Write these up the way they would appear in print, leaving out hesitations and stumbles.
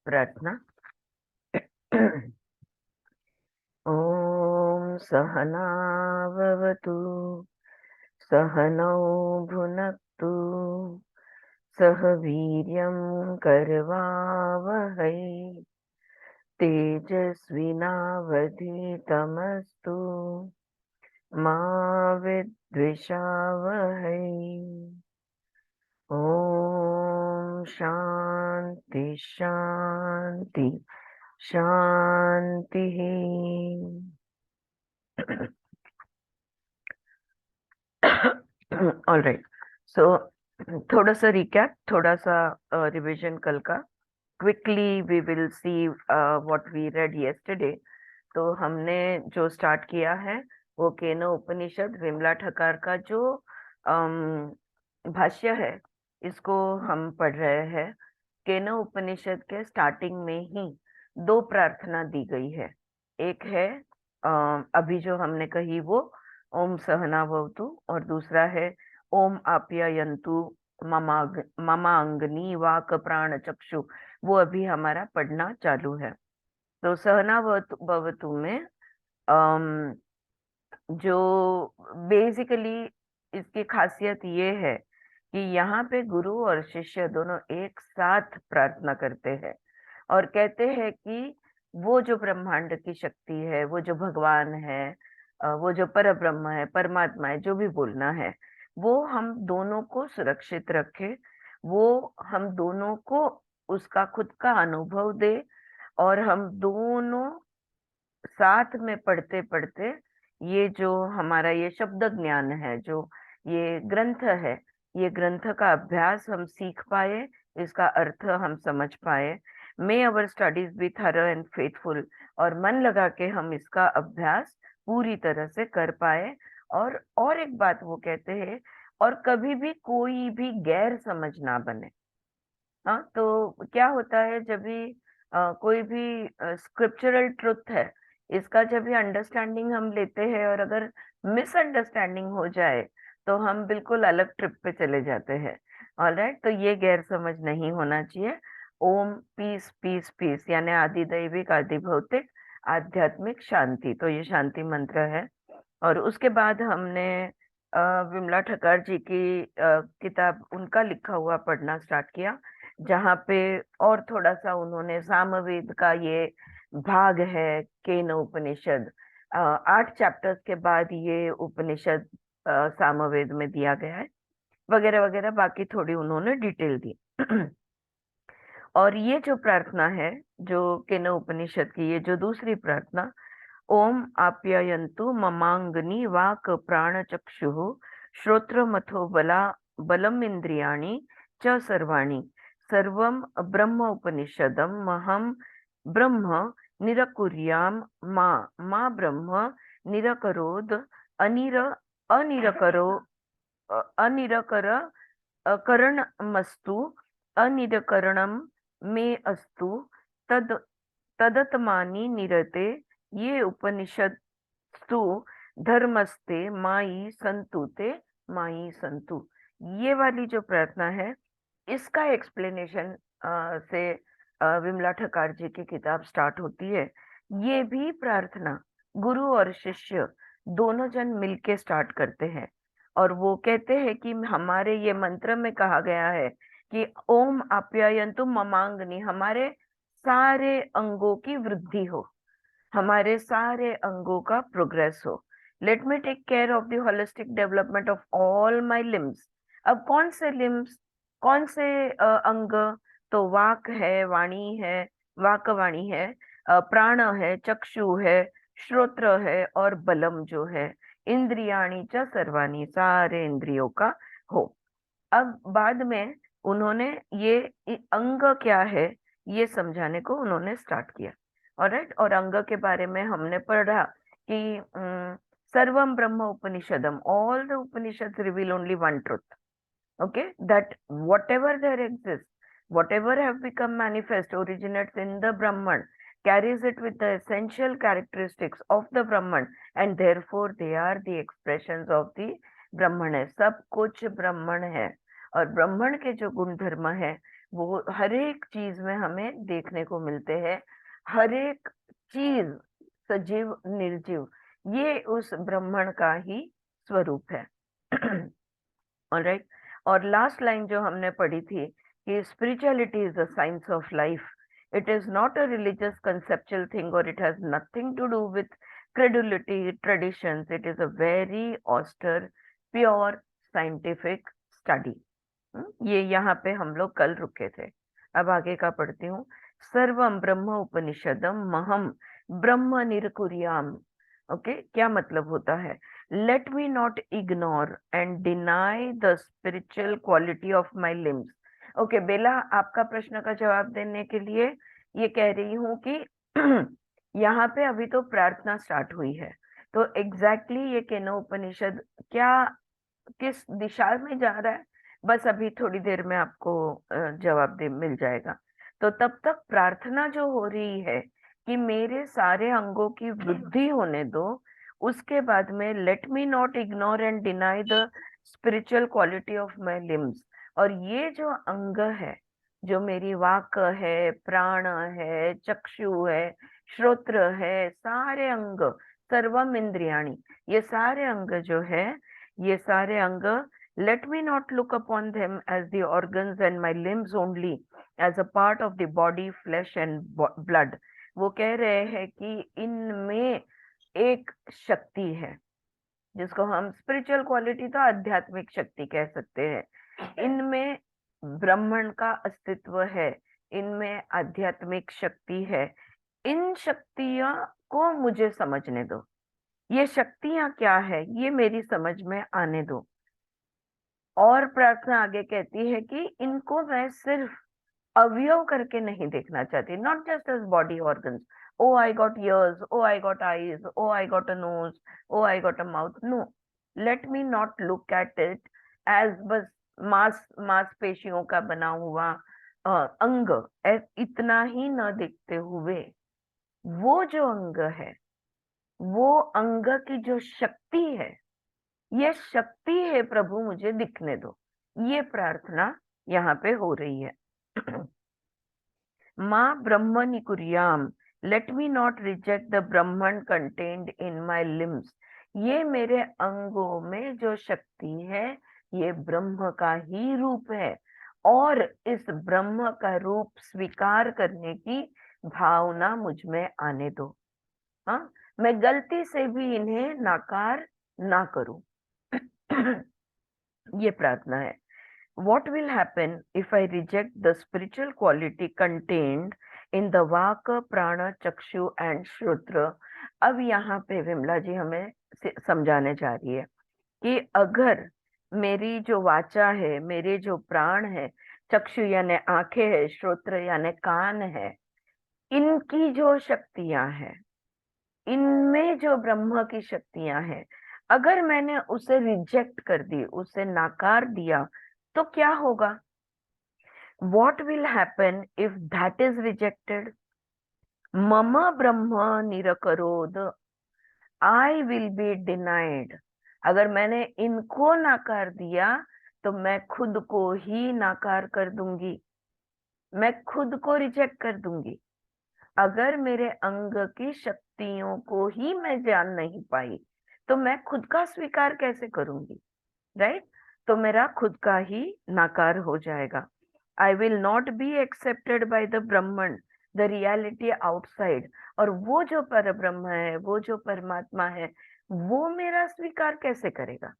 प्रार्थना। ओम सहना भवतु, सहनौ भुनक्तु, सह वीर्यं करवावहै, तेजस्विनावधीतमस्तु मा विद्विषावहै। ओम शांति शांति शांति। ऑल राइट, सो थोड़ा सा रिकैप, थोड़ा सा रिवीजन कल का। Quickly we will see what we read yesterday. तो हमने जो स्टार्ट किया है वो केन उपनिषद, विमला ठकार का जो भाष्य है, इसको हम पढ़ रहे हैं। केन उपनिषद के स्टार्टिंग में ही दो प्रार्थना दी गई है। एक है अभी जो हमने कही वो ओम सहना भवतु, और दूसरा है ओम आप्यायन्तु ममांगनी वाक प्राण चक्षु। वो अभी हमारा पढ़ना चालू है। तो सहना भवतु में अम, जो बेसिकली इसकी खासियत ये है कि यहाँ पे गुरु और शिष्य दोनों एक साथ प्रार्थना करते हैं और कहते हैं कि वो जो ब्रह्मांड की शक्ति है, वो जो भगवान है, वो जो पर ब्रह्म है, परमात्मा है, जो भी बोलना है, वो हम दोनों को सुरक्षित रखे, वो हम दोनों को उसका खुद का अनुभव दे, और हम दोनों साथ में पढ़ते पढ़ते ये जो हमारा ये शब्द ज्ञान है, जो ये ग्रंथ है, ये ग्रंथ का अभ्यास हम सीख पाए, इसका अर्थ हम समझ पाए। May our studies be thorough and faithful, और मन लगा के हम इसका अभ्यास पूरी तरह से कर पाए। और एक बात वो कहते हैं, और कभी भी कोई भी गैर समझ ना बने। हाँ, तो क्या होता है जब भी कोई भी स्क्रिप्चरल ट्रुथ है, इसका जब भी अंडरस्टैंडिंग हम लेते हैं और अगर मिसअंडरस्टैंडिंग हो जाए तो हम बिल्कुल अलग ट्रिप पे चले जाते हैं। ऑलराइट, तो ये गैर समझ नहीं होना चाहिए। ओम पीस पीस पीस, यानी आदि दैविक आदि भौतिक आध्यात्मिक शांति, तो ये शांति मंत्र है। और उसके बाद हमने विमला ठक्कर जी की किताब, उनका लिखा हुआ पढ़ना स्टार्ट किया, जहाँ पे और थोड़ा सा उन्होंने सामवेद का ये भाग है केन उपनिषद, 8 चैप्टर्स के बाद ये उपनिषद सामवेद में दिया गया है, वगैरह वगैरह, बाकी थोड़ी उन्होंने डिटेल दी। और ये जो प्रार्थना है, जो केन उपनिषद की ये जो दूसरी प्रार्थना, ओम आप्यायन्तु ममांगनी वाक प्राण चक्षुः श्रोत्रमथो बलम इंद्रियाणि च सर्वाणि सर्वं ब्रह्म उपनिषदम महम ब्रह्म निरकुर्यां मा मा ब्रह्म निरकरोद अनिर अनिरकरो अनिरकर करणमस्तु अनिरकरणं मे अस्तु तद तदत्मानि निरते ये उपनिषद स्तु धर्मस्ते माई संतु ते माई संतु। ये वाली जो प्रार्थना है, इसका एक्सप्लेनेशन से विमला ठकार जी की किताब स्टार्ट होती है। ये भी प्रार्थना गुरु और शिष्य दोनों जन मिलके स्टार्ट करते हैं, और वो कहते हैं कि हमारे ये मंत्र में कहा गया है कि ओम आप्यायन्तु ममांगनी, हमारे सारे अंगों की वृद्धि हो, हमारे सारे अंगों का प्रोग्रेस हो। Let me take care of the holistic development of all my limbs. अब कौन से लिम्स, कौन से अंग? तो वाक है, वाणी है, वाक वाणी है, प्राण है, चक्षु है, श्रोत्र है, और बलम जो है, इंद्रियाणी च सर्वाणी, सारे इंद्रियों का हो। अब बाद में उन्होंने ये अंग क्या है ये समझाने को उन्होंने स्टार्ट किया। ऑलराइट, और अंग के बारे में हमने पढ़ा कि सर्वम ब्रह्म उपनिषदम, all the Upanishad reveal only one truth, okay, that whatever there exists, whatever have become manifest, originates in the Brahman, carries it with the essential characteristics of the Brahman, and therefore they are the expressions of the Brahman है। सब कुछ ब्राह्मण है, और ब्राह्मण के जो गुण धर्म है वो हर एक चीज में हमें देखने को मिलते हैं। हर एक चीज, सजीव निर्जीव, ये उस ब्राह्मण का ही स्वरूप है। ऑलराइट। और लास्ट लाइन जो हमने पढ़ी थी कि spirituality is the science of life, it is not a religious conceptual thing और it has nothing to do with credulity traditions, it is a very austere pure scientific study. ये यहाँ पे हम लोग कल रुके थे। अब आगे का पढ़ती हूँ। सर्वम ब्रह्म उपनिषदम महम ब्रह्म निरकुर्याम। ओके, क्या मतलब होता है? Let me not ignore and deny the spiritual quality of my limbs. Okay Bela, आपका प्रश्न का जवाब देने के लिए ये कह रही हूँ कि यहाँ पे अभी तो प्रार्थना स्टार्ट हुई है, तो एग्जैक्टली ये केनो उपनिषद क्या किस दिशा में जा रहा है, बस अभी थोड़ी देर में आपको जवाब दे मिल जाएगा। तो तब तक प्रार्थना जो हो रही है कि मेरे सारे अंगों की वृद्धि होने दो, उसके बाद में late me not ignore and deny the spiritual quality of my limbs. और ये जो अंग है, जो मेरी वाक है, प्राण है, चक्षु है, श्रोत्र है, सारे अंग, सर्वम इंद्रियाणी, ये सारे अंग जो है, ये सारे अंग, let me not look upon them as the organs and my limbs only, as a part of the body, flesh and blood। वो कह रहे हैं कि इनमें एक शक्ति है जिसको हम स्पिरिचुअल क्वालिटी, तो आध्यात्मिक शक्ति कह सकते हैं। इनमें ब्रह्मण का अस्तित्व है, इनमें आध्यात्मिक शक्ति है। इन शक्तियां को मुझे समझने दो, ये शक्तियां क्या है ये मेरी समझ में आने दो। और प्रार्थना आगे कहती है कि इनको मैं सिर्फ अवयव करके नहीं देखना चाहती, not just as body organs. Oh I got ears, oh I got eyes, oh I got a nose, oh I got a mouth. No, let me not look at it as बस मांसपेशियों का बना हुआ अंग, इतना ही न देखते हुए वो जो अंग है, वो अंग की जो शक्ति है, ये शक्ति है प्रभु, मुझे दिखने दो। ये प्रार्थना यहाँ पे हो रही है। माँ ब्रह्मणि कुर्याम, let me not reject the Brahman contained in my limbs. ये मेरे अंगों में जो शक्ति है, ये ब्रह्म का ही रूप है, और इस ब्रह्म का रूप स्वीकार करने की भावना मुझ में आने दो। हाँ, मैं गलती से भी इन्हें नाकार ना करूं। ये प्रार्थना है। What will happen if I reject the spiritual quality contained in the Vaka, Prana, Chakshu and Shrutra? अब यहाँ पे विमला जी हमें समझाने जा रही है कि अगर मेरी जो वाचा है, मेरे जो प्राण है, चक्षु यानी आंखें है, श्रोत्र यानी कान है, इनकी जो शक्तियां हैं, इनमें जो ब्रह्म की शक्तियां हैं, अगर मैंने उसे रिजेक्ट कर दी, उसे नाकार दिया, तो क्या होगा? What will happen if that is rejected? Mama Brahma Nirakarod, I will be denied। अगर मैंने इनको नाकार दिया तो मैं खुद को ही नाकार कर दूंगी, मैं खुद को रिजेक्ट कर दूंगी। अगर मेरे अंग की शक्तियों को ही मैं जान नहीं पाई तो मैं खुद का स्वीकार कैसे करूंगी? राइट? तो मेरा खुद का ही नाकार हो जाएगा। I will not be accepted by the Brahman, the reality outside. और वो जो पर ब्रह्म है, वो जो परमात्मा है, वो मेरा स्वीकार कैसे करेगा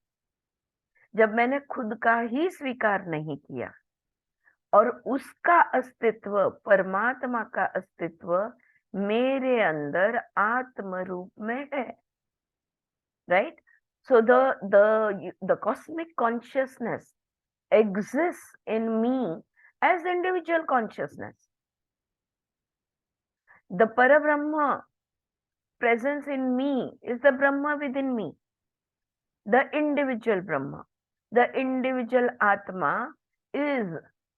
जब मैंने खुद का ही स्वीकार नहीं किया? और उसका अस्तित्व, परमात्मा का अस्तित्व मेरे अंदर आत्म रूप में है। Right? So the cosmic consciousness exists in me as individual consciousness. The Parabrahma presence in me is the Brahma within me, the individual Brahma. The individual Atma is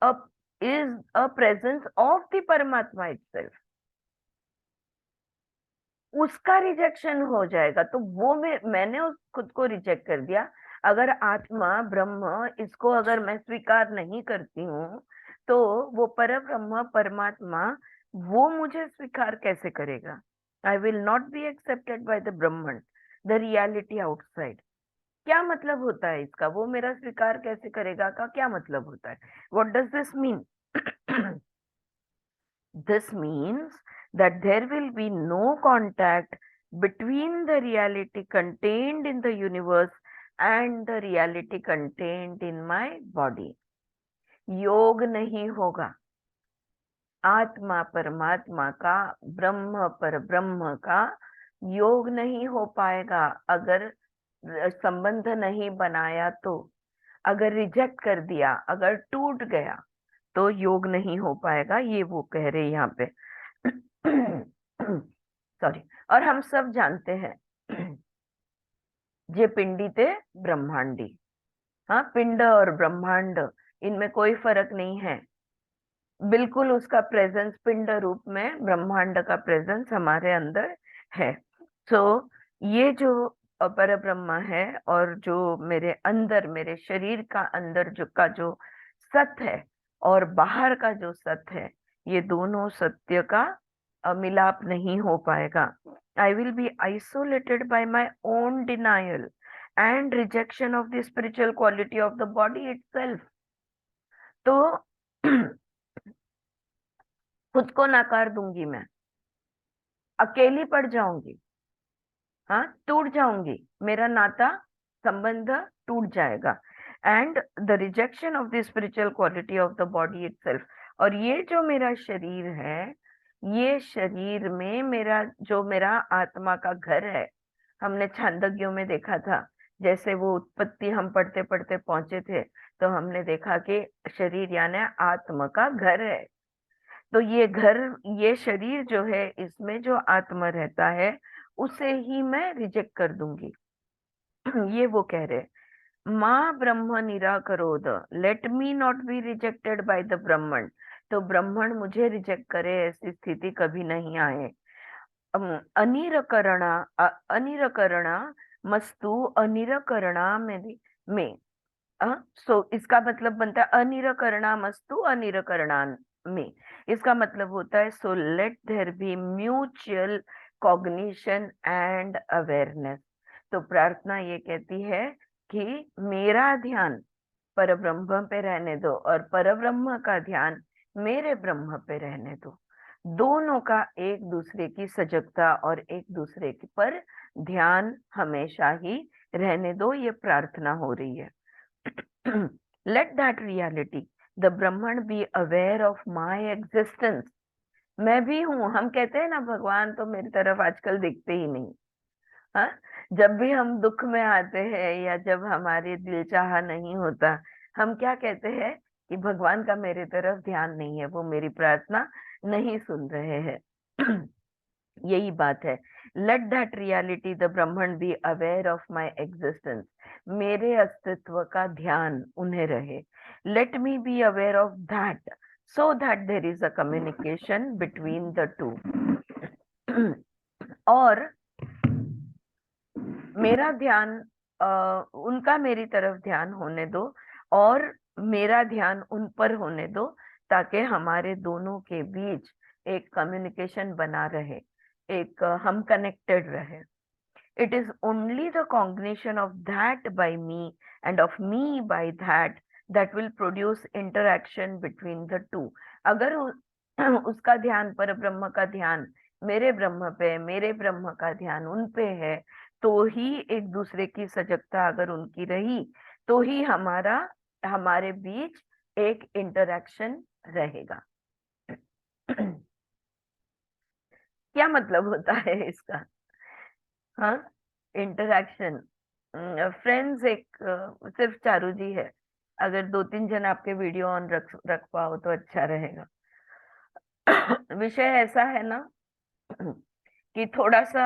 a is a presence of the Paramatma itself. उसका rejection हो जाएगा तो वो मैंने उस खुद को reject कर दिया। अगर आत्मा ब्रह्म इसको अगर मैं स्वीकार नहीं करती हूँ, तो वो पर ब्रह्म परमात्मा वो मुझे स्वीकार कैसे करेगा? I will not be accepted by the Brahman, the reality outside. क्या मतलब होता है इसका? वो मेरा स्वीकार कैसे करेगा का क्या मतलब होता है? What does this mean? This means that there will be no contact between the reality contained in the universe and the reality contained in my body. योग नहीं होगा आत्मा परमात्मा का, ब्रह्म पर ब्रह्म का योग नहीं हो पाएगा अगर संबंध नहीं बनाया तो। अगर रिजेक्ट कर दिया, अगर टूट गया, तो योग नहीं हो पाएगा, ये वो कह रहे हैं यहाँ पे। सॉरी। और हम सब जानते हैं जे पिंडी ते ब्रह्मांडी। हाँ, पिंड और ब्रह्मांड, इनमें कोई फर्क नहीं है। बिल्कुल उसका प्रेजेंस पिंड रूप में ब्रह्मांड का प्रेजेंस हमारे अंदर है। तो ये जो पर ब्रह्म है और जो मेरे अंदर, मेरे शरीर का अंदर जो सत्य है और बाहर का जो सत्य है, ये दोनों सत्य का मिलाप नहीं हो पाएगा। I will be isolated bye my own denial and rejection of the spiritual quality of the body itself. तो खुद को नकार दूंगी मैं, अकेली पड़ जाऊंगी, हाँ, टूट जाऊंगी, मेरा नाता संबंध टूट जाएगा। And the rejection of the spiritual quality of the body itself. और ये जो मेरा शरीर है, ये शरीर में मेरा आत्मा का घर है। हमने छांदोग्यों में देखा था, जैसे वो उत्पत्ति हम पढ़ते पढ़ते पहुंचे थे, तो हमने देखा कि शरीर यानी आत्मा का घर है। तो ये घर, ये शरीर जो है, इसमें जो आत्मा रहता है, उसे ही मैं रिजेक्ट कर दूंगी। ये वो कह रहे, माँ ब्रह्म निराकरोद, let me not be rejected by the Brahman. तो ब्रह्मण मुझे रिजेक्ट करे, ऐसी स्थिति कभी नहीं आए। अनिरकरणा अनिरकरणा मस्तु अनिरकरणा में सो इसका मतलब बनता है अनिरकरणा मस्तु अनिरकरणा में। इसका मतलब होता है so let there be mutual cognition and awareness. तो प्रार्थना ये कहती है कि मेरा ध्यान पर ब्रह्म पे रहने दो और पर ब्रह्म का ध्यान मेरे ब्रह्म पे रहने दो। दोनों का एक दूसरे की सजगता और एक दूसरे के पर ध्यान हमेशा ही रहने दो, ये प्रार्थना हो रही है। लेट दैट रियलिटी द ब्रह्मण be aware of my existence. मैं भी हूं। हम कहते हैं ना, भगवान तो मेरी तरफ आजकल दिखते ही नहीं। हाँ, जब भी हम दुख में आते हैं या जब हमारे दिल चाहा नहीं होता, हम क्या कहते हैं कि भगवान का मेरी तरफ ध्यान नहीं है, वो मेरी प्रार्थना नहीं सुन रहे हैं। यही बात है। लेट दैट रियलिटी द ब्रह्मण be aware of my existence. मेरे अस्तित्व का ध्यान उन्हें रहे। Let me be aware of that so that there is a communication between the two. और मेरा ध्यान उनका मेरी तरफ ध्यान होने दो और मेरा ध्यान उन पर होने दो, ताकि हमारे दोनों के बीच एक कम्युनिकेशन बना रहे, एक हम कनेक्टेड रहे। It is only the combination of that bye me end of me by that that will produce interaction between the two. अगर उसका ध्यान, पर ब्रह्म का ध्यान मेरे ब्रह्म पे, मेरे ब्रह्म का ध्यान उन पे है, तो ही एक दूसरे की सजगता अगर उनकी रही, तो ही हमारे बीच एक इंटरैक्शन रहेगा। क्या मतलब होता है इसका? हाँ, इंटरैक्शन। फ्रेंड्स, एक सिर्फ चारू जी है। अगर 2-3 जन आपके वीडियो ऑन रख पाओ तो अच्छा रहेगा। विषय ऐसा है ना कि थोड़ा सा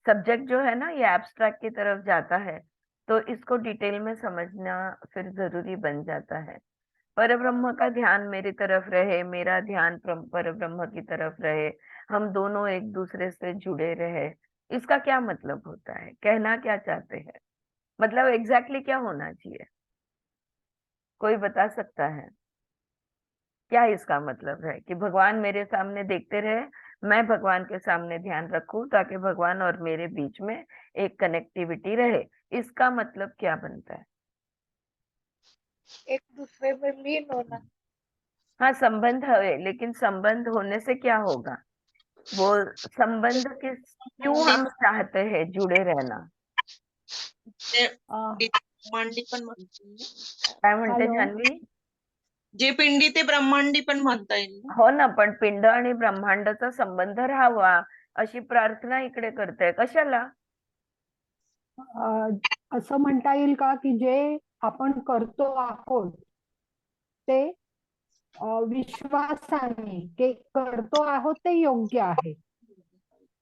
सब्जेक्ट जो है ना, ये एब्स्ट्रैक्ट की तरफ जाता है, तो इसको डिटेल में समझना फिर जरूरी बन जाता है। पर ब्रह्म का ध्यान मेरी तरफ रहे, मेरा ध्यान पर ब्रह्म की तरफ रहे, हम दोनों एक दूसरे से जुड़े रहे। इसका क्या मतलब होता है? कहना क्या चाहते हैं? मतलब एग्जैक्टली क्या होना चाहिए, कोई बता सकता है? क्या इसका मतलब है कि भगवान मेरे सामने देखते रहे, मैं भगवान के सामने ध्यान रखूं, ताकि भगवान और मेरे बीच में एक कनेक्टिविटी रहे, इसका मतलब क्या बनता है? एक दूसरे में लीन होना। हाँ, संबंध है, लेकिन संबंध होने से क्या होगा? वो संबंध किस, क्यों हम चाहते हैं जुड़े रहना? ते अ, ब्रह्मांडी पण म्हणता येईल ना. काय म्हणते हॅलो. जान्हवी? जे पिंडी ते ब्रह्मांडी पण म्हणता येईल ना. हो ना, पण पिंड आणि ब्रह्मांडाचा संबंध राहावा अशी प्रार्थना इकडे करते, कशाला? असं म्हणता येईल का की जे आपण करतो आहोत ते विश्वासाने ते करतो आहोत ते योग्य आहे,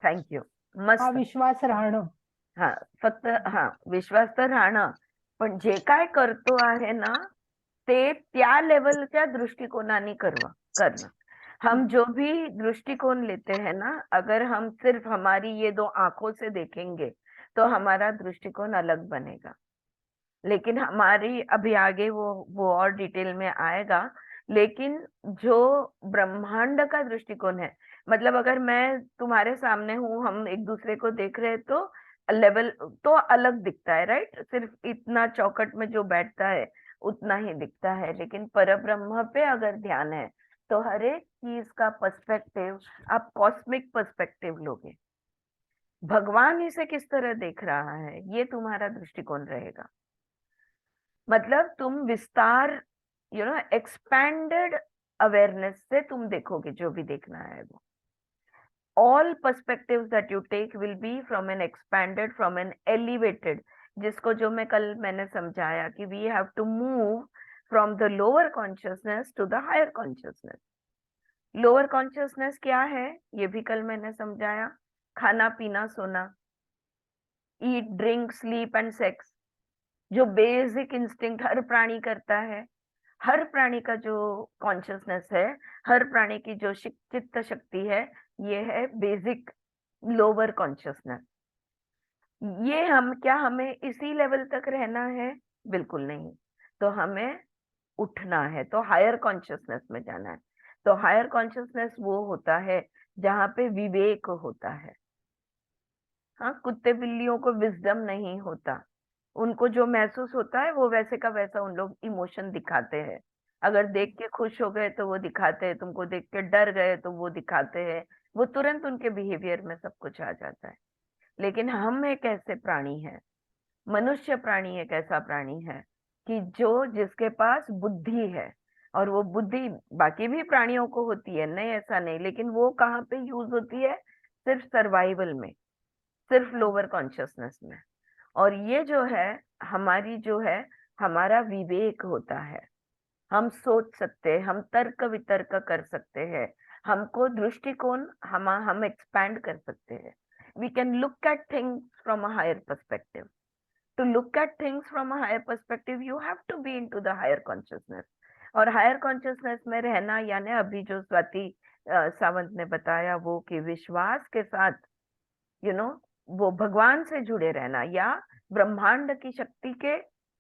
थँक्यू, हा मस्त. विश्वास राहणं. हा, फक्त हा विश्वास तर राहणं, पण जे काय करतो आहे ना, ते त्या लेवलच्या दृष्टिकोनाने करणं। हम जो भी दृष्टिकोण लेते हैं ना, अगर हम सिर्फ हमारी ये दो आंखों से देखेंगे तो हमारा दृष्टिकोण अलग बनेगा। लेकिन हमारी अभी आगे वो और डिटेल में आएगा। लेकिन जो ब्रह्मांड का दृष्टिकोण है, मतलब अगर मैं तुम्हारे सामने हूँ, हम एक दूसरे को देख रहे हैं, तो लेवल तो अलग दिखता है, राइट? सिर्फ इतना चौकट में जो बैठता है उतना ही दिखता है, लेकिन परब्रह्म पे अगर ध्यान है तो हर एक चीज का पर्सपेक्टिव आप कॉस्मिक पर्सपेक्टिव लोगे। भगवान इसे किस तरह देख रहा है, ये तुम्हारा दृष्टिकोण रहेगा। मतलब तुम विस्तार, एक्सपैंडेड अवेयरनेस से तुम देखोगे जो भी देखना है वो। All perspectives that you take will be from an expanded, from an elevated, जिसको जो मैंने समझाया कि we have to move from the lower consciousness to the higher consciousness. Lower consciousness क्या है, ये भी कल मैंने समझाया। खाना पीना सोना, eat drink sleep and sex, जो बेसिक इंस्टिंक्ट हर प्राणी करता है। हर प्राणी का जो कॉन्शियसनेस है, हर प्राणी की जो चित्त शक्ति है, ये है बेसिक लोअर कॉन्शियसनेस। ये हम क्या, हमें इसी लेवल तक रहना है? बिल्कुल नहीं। तो हमें उठना है, तो हायर कॉन्शियसनेस में जाना है। तो हायर कॉन्शियसनेस वो होता है जहाँ पे विवेक होता है। हाँ, कुत्ते बिल्लियों को विजडम नहीं होता, उनको जो महसूस होता है वो वैसे का वैसा उन लोग इमोशन दिखाते हैं। अगर देख के खुश हो गए तो वो दिखाते हैं, तुमको देख के डर गए तो वो दिखाते हैं, वो तुरंत उनके बिहेवियर में सब कुछ आ जाता है। लेकिन हम एक ऐसे प्राणी हैं, मनुष्य प्राणी एक ऐसा प्राणी है कि जो जिसके पास बुद्धि है, और वो बुद्धि बाकी भी प्राणियों को होती है, नहीं ऐसा नहीं, लेकिन वो कहाँ पे यूज होती है? सिर्फ सर्वाइवल में, सिर्फ लोअर कॉन्शियसनेस में। और ये जो है हमारी जो है, हमारा विवेक होता है। हम सोच सकते हैं, हम तर्क वितर्क कर सकते हैं, हमको दृष्टिकोण हम एक्सपैंड कर सकते हैं। We can look at things from a higher perspective. To look at things from a higher perspective you have to be into the higher consciousness. और हायर कॉन्शियसनेस में रहना यानी अभी जो स्वाति सावंत ने बताया वो, कि विश्वास के साथ वो भगवान से जुड़े रहना या ब्रह्मांड की शक्ति के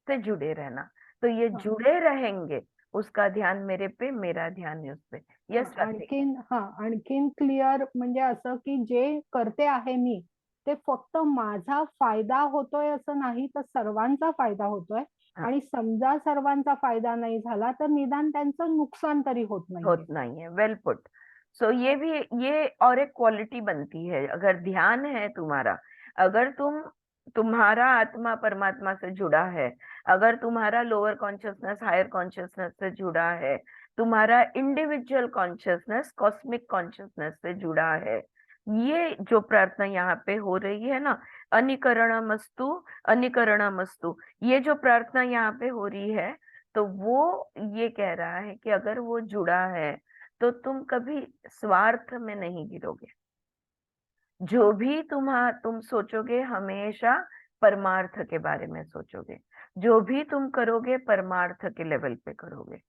से जुड़े रहना। तो ये हाँ. जुड़े रहेंगे, उसका ध्यान मेरे पे, मेरा ध्यान है उस पे। यस स्वाति। आणखीन क्लिअर म्हणजे असं की जे करते आहे मी ते फक्त माझा फायदा होतोय असं नाही, तर सर्वांचा फायदा होतोय. हाँ, आणि समजा सर्वांचा फायदा नाही झाला तर निदान त्यांचं नुकसान तरी होत होत नाहीये. नहीं है, वेल पुट। सो ये भी, ये और एक क्वालिटी बनती है अगर ध्यान है तुम्हारा, अगर तुम्हारा आत्मा परमात्मा से जुड़ा है, अगर तुम्हारा लोअर कॉन्शियसनेस हायर कॉन्शियसनेस से जुड़ा है, तुम्हारा इंडिविजुअल कॉन्शियसनेस कॉस्मिक कॉन्शियसनेस से जुड़ा है, ये जो प्रार्थना यहाँ पे हो रही है ना, अनिकरणमस्तु अनिकरणमस्तु, ये जो प्रार्थना यहाँ पे हो रही है, तो वो ये कह रहा है कि अगर वो जुड़ा है तो तुम कभी स्वार्थ में नहीं गिरोगे। जो भी तुम सोचोगे हमेशा परमार्थ के बारे में सोचोगे। जो भी तुम करोगे परमार्थ के लेवल पे करोगे।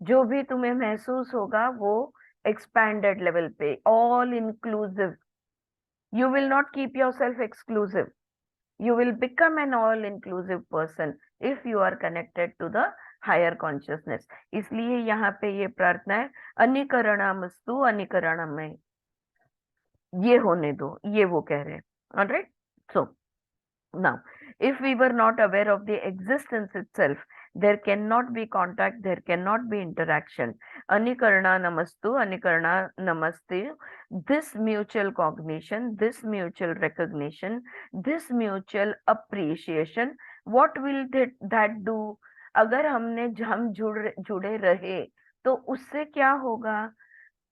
जो भी तुम्हें महसूस होगा वो एक्सपैंडेड लेवल पे, all inclusive. You will not keep your self exclusive. You will become an all inclusive person if you are connected to the higher consciousness. इसलिए यहाँ पे ये प्रार्थना है, अनिकरणमस्तु अनिकरणमय, ये होने दो, ये वो कह रहे हैं. Alright. So now, if we were not aware of the existence itself, there cannot be contact, there cannot be interaction. Anikarna namastu, anikarna namaste. This mutual cognition, this mutual recognition, this mutual appreciation, what will that do? अगर हम जुड़े रहे तो उससे क्या होगा?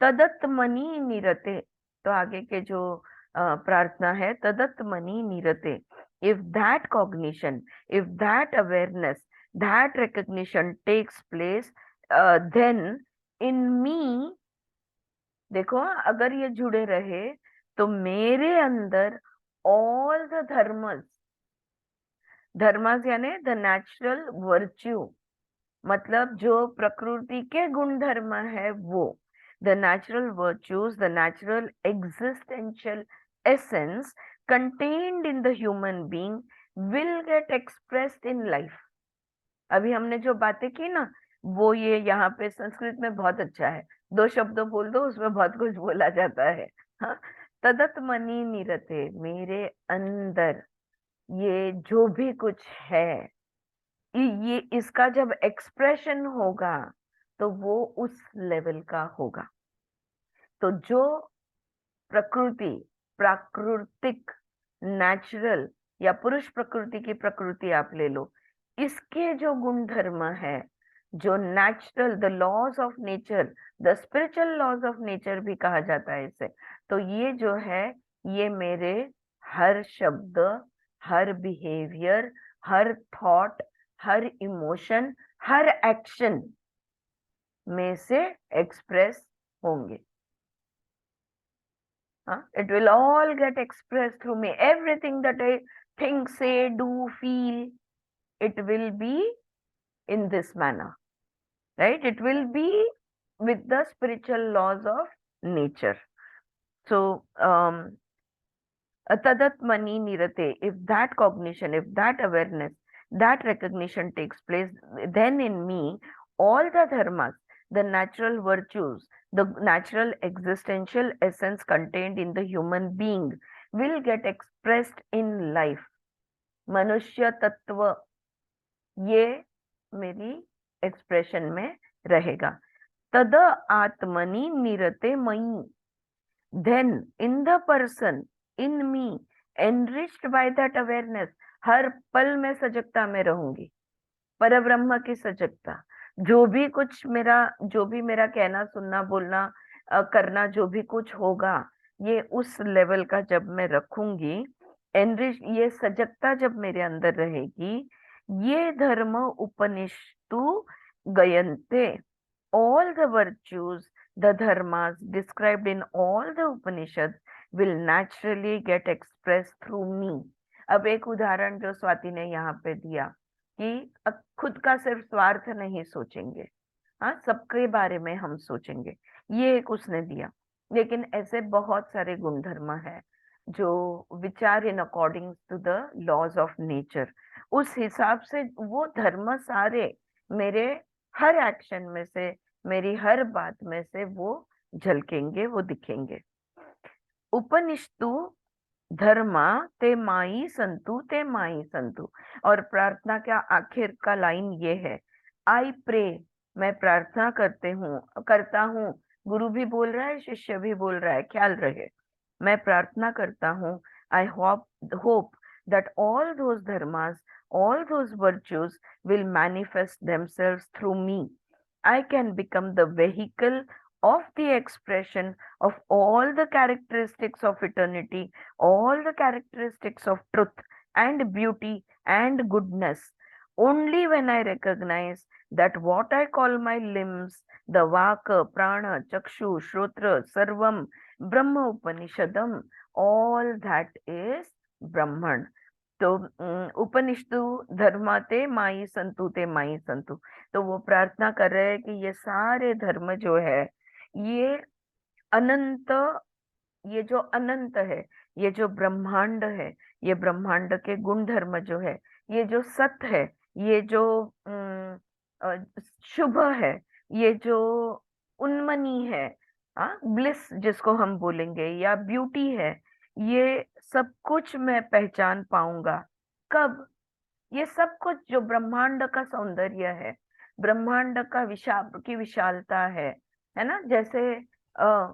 तदत्मनि निरते. तो आगे के जो प्रार्थना है, तदत्मनि निरते. If that cognition, if that awareness, that recognition takes place, then in me, देखो, अगर ये जुड़े रहे तो मेरे अंदर all the धर्मस यानी द नेचुरल वर्च्यू, मतलब जो प्रकृति के गुण धर्म है वो, the natural virtues, the natural existential essence contained in the human being will get expressed in life. अभी हमने जो बातें की ना, वो ये यहाँ पे संस्कृत में बहुत अच्छा है, 2 शब्द बोल दो उसमें बहुत कुछ बोला जाता है. हाँ, तदत्मनि निरते, मेरे अंदर ये जो भी कुछ है, ये इसका जब एक्सप्रेशन होगा तो वो उस लेवल का होगा. तो जो प्रकृति, प्राकृतिक, नेचुरल या पुरुष प्रकृति की प्रकृति आप ले लो, इसके जो गुण धर्म है, जो natural, the laws of nature, the spiritual laws of nature भी कहा जाता है इसे. तो ये जो है, ये मेरे हर शब्द, हर बिहेवियर, हर थॉट, हर इमोशन, हर एक्शन में से एक्सप्रेस होंगे. It will all get expressed through me. Everything that I think, say, do, feel, it will be in this manner, right? It will be with the spiritual laws of nature. So, tadatmani nirate, if that cognition, if that awareness, that recognition takes place, then in me, all the dharmas, the natural virtues, the natural existential essence contained in the human being will get expressed in life. मनुष्य तत्व ये मेरी expression में रहेगा. तद आत्मनि निरते मयि, then in the person, in me, enriched by that awareness, हर पल में सजगता में रहूंगी, परब्रह्म की सजगता. जो भी मेरा कहना, सुनना, बोलना, करना, जो भी कुछ होगा, ये उस लेवल का जब मैं रखूंगी, एनरिच, ये सजगता जब मेरे अंदर रहेगी, ये धर्म उपनिषदु गयन्ते, all the virtues, the dharmas described in all the Upanishads will naturally get expressed through me. अब एक उदाहरण जो स्वाति ने यहाँ पे दिया कि खुद का सिर्फ स्वार्थ नहीं सोचेंगे, हाँ, सबके बारे में हम सोचेंगे, ये एक उसने दिया. लेकिन ऐसे बहुत सारे गुण धर्म है जो विचार in according to the laws of nature, उस हिसाब से वो धर्म सारे मेरे हर एक्शन में से, मेरी हर बात में से वो झलकेंगे, वो दिखेंगे. उपनिषदु धर्मा ते माई संतु, ते माई संतु. और प्रार्थना का आखिर का लाइन ये है, आई प्रे, मैं प्रार्थना करता हूँ. गुरु भी बोल रहा है, शिष्य भी बोल रहा है, ख्याल रहे, मैं प्रार्थना करता हूँ. I hope that all those dharmas, all those virtues will manifest themselves through me. I can become the vehicle of the expression of all the characteristics of eternity, all the characteristics of truth and beauty and goodness. Only when I recognize that what I call my limbs, the vaka, prana, chakshu, shrotra, sarvam, Brahma Upanishadam, all that is Brahman. तो उपनिषदु धर्माते माई संतु, ते माई संतु. तो वो प्रार्थना कर रहे हैं कि ये सारे धर्म जो है, ये अनंत, ये जो अनंत है, ये जो ब्रह्मांड है, ये ब्रह्मांड के गुण धर्म जो है, ये जो सत्य है, ये जो अ, शुभ है, ये जो उन्मनी है, ब्लिस जिसको हम बोलेंगे, या ब्यूटी है, ये सब कुछ मैं पहचान पाऊंगा कब? ये सब कुछ जो ब्रह्मांड का सौंदर्य है, ब्रह्मांड का विशालता है ना। जैसे आ,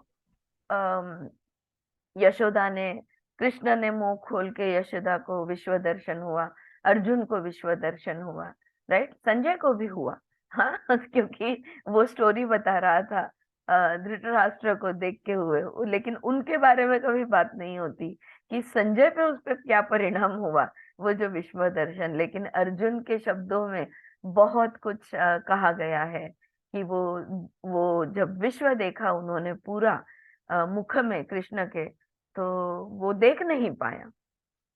यशोदा ने, कृष्ण ने मुंह खोल के यशोदा को विश्व दर्शन हुआ, अर्जुन को विश्व दर्शन हुआ, राइट, संजय को भी हुआ। हाँ क्योंकि वो स्टोरी बता रहा था धृतराष्ट्र को देख के हुए, लेकिन उनके बारे में कभी बात नहीं होती कि संजय पे उस पे क्या परिणाम हुआ, वो जो विश्व दर्शन। लेकिन अर्जुन के शब्दों में बहुत कुछ कहा गया है कि वो जब विश्व देखा उन्होंने पूरा मुख में कृष्ण के, तो वो देख नहीं पाया।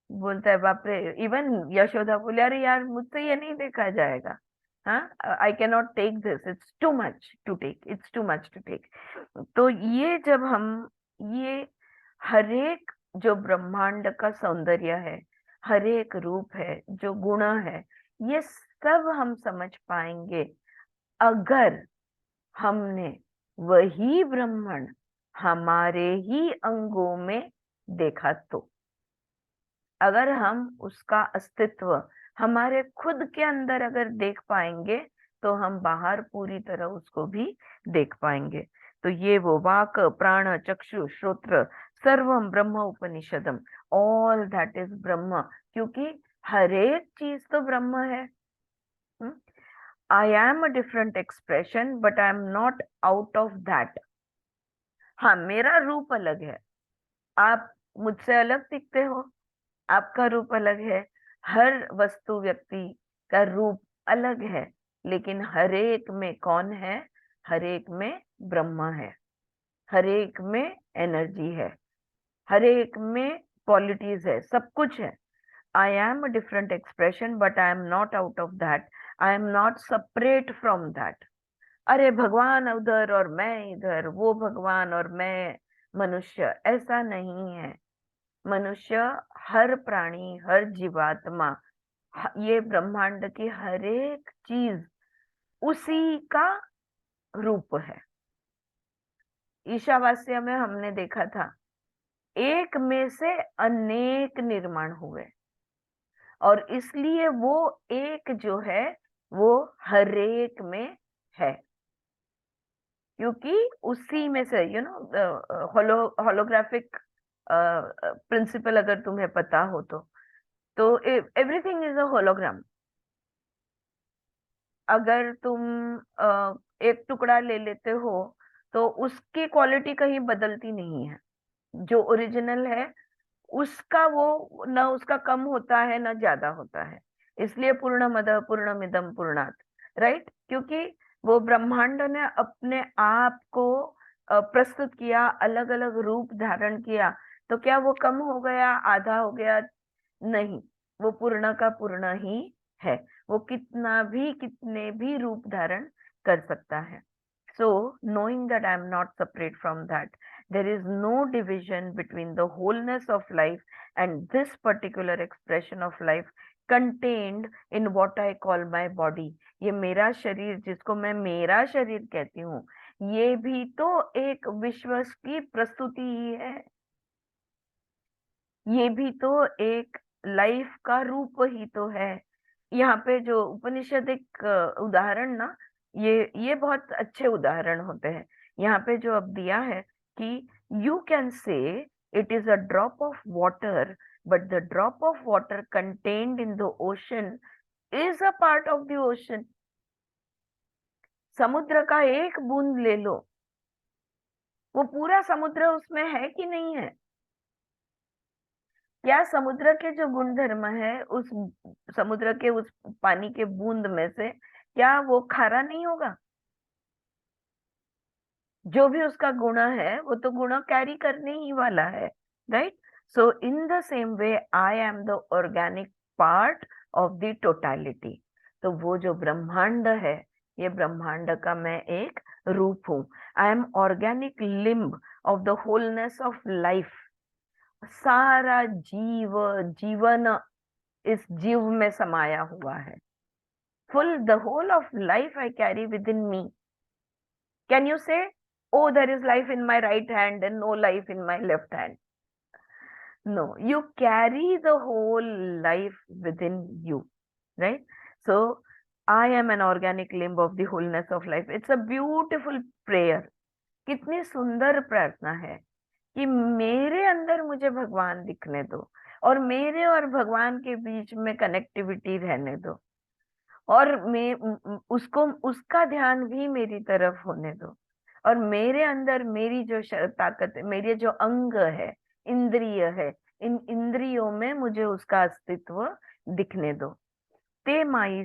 बोलता है बाप रे, इवन यशोदा बोले अरे यार मुझसे ये नहीं देखा जाएगा, हाँ, I can not take this, it's too much to take, it's too much to take. तो ये जब हम ये हरेक जो ब्रह्मांड का सौंदर्य है, हरेक रूप है, जो गुण है, ये सब हम समझ पाएंगे अगर हमने वही ब्रह्मण हमारे ही अंगों में देखा तो। अगर हम उसका अस्तित्व हमारे खुद के अंदर अगर देख पाएंगे, तो हम बाहर पूरी तरह उसको भी देख पाएंगे। तो ये वो वाक प्राण चक्षु श्रोत्र सर्वम ब्रह्म उपनिषदम, ऑल दैट इज ब्रह्म, क्योंकि हर एक चीज तो ब्रह्म है। I am a different expression but I am not out of that. हाँ, मेरा रूप अलग है, आप मुझसे अलग दिखते हो, आपका रूप अलग है, हर वस्तु व्यक्ति का रूप अलग है, लेकिन हर एक में कौन है? हर एक में ब्रह्मा है, हर एक में एनर्जी है, हर एक में क्वालिटीज है, सब कुछ है। I am a different expression but I am not out of that, I am not separate from that. अरे भगवान उधर और मैं इधर, वो भगवान और मैं मनुष्य, ऐसा नहीं है। मनुष्य, हर प्राणी, हर जीवात्मा, ये ब्रह्मांड की हर एक चीज उसी का रूप है। ईशावास्य में हमने देखा था, एक में से अनेक निर्माण हुए, और इसलिए वो एक जो है वो हर एक में है, क्योंकि उसी में से होलोग्राफिक प्रिंसिपल अगर तुम्हें पता हो तो एवरीथिंग इज अ होलोग्राम। अगर तुम एक टुकड़ा ले लेते हो तो उसकी क्वालिटी कहीं बदलती नहीं है, जो ओरिजिनल है उसका वो न उसका कम होता है न ज्यादा होता है। इसलिए पूर्णमद पूर्णमिदम पूर्णात, राइट, क्योंकि वो ब्रह्मांड ने अपने आप को प्रस्तुत किया, अलग अलग रूप धारण किया, तो क्या वो कम हो गया, आधा हो गया? नहीं, वो पूर्ण का पूर्ण ही है, वो कितने भी रूप धारण कर सकता है। So, knowing that I am not separate from that, there is no division between the wholeness of life and this particular expression of life contained in what I call my body. ये मेरा शरीर, जिसको मैं मेरा शरीर कहती हूँ, ये भी तो एक विश्व की प्रस्तुति ही है, ये भी तो एक लाइफ का रूप ही तो है। यहाँ पे जो उपनिषदिक उदाहरण ना, ये बहुत अच्छे उदाहरण होते हैं। यहाँ पे जो अब दिया है कि you can say it is a drop of water, but the drop of water contained in the ocean is a part of the ocean. समुद्र का एक बूंद ले लो, वो पूरा समुद्र उसमें है कि नहीं है? क्या समुद्र के जो गुण धर्म है, उस समुद्र के उस पानी के बूंद में से क्या वो खारा नहीं होगा? जो भी उसका गुण है वो तो गुण कैरी करने ही वाला है, right. So in the same way I am the organic part of the totality. तो वो जो ब्रह्मांड है, ये ब्रह्मांड का मैं एक रूप हूं। I am organic limb of the wholeness of life. सारा जीवन इस जीव में समाया हुआ है। Full the whole of life I carry within me. Can you say, oh, there is life in my right hand and no life in my left hand? No, you carry the whole life within you, right? So I am an organic limb of the wholeness of life. It's a beautiful prayer. कितनी सुंदर प्रार्थना है कि मेरे अंदर मुझे भगवान दिखने दो, और मेरे और भगवान के बीच में कनेक्टिविटी रहने दो, और उसको, उसका ध्यान भी मेरी तरफ होने दो, और मेरे अंदर मेरी जो ताकत है, मेरे जो अंग है, इंद्रिय है, इन इंद्रियों में मुझे उसका अस्तित्व दिखने दो। ते माई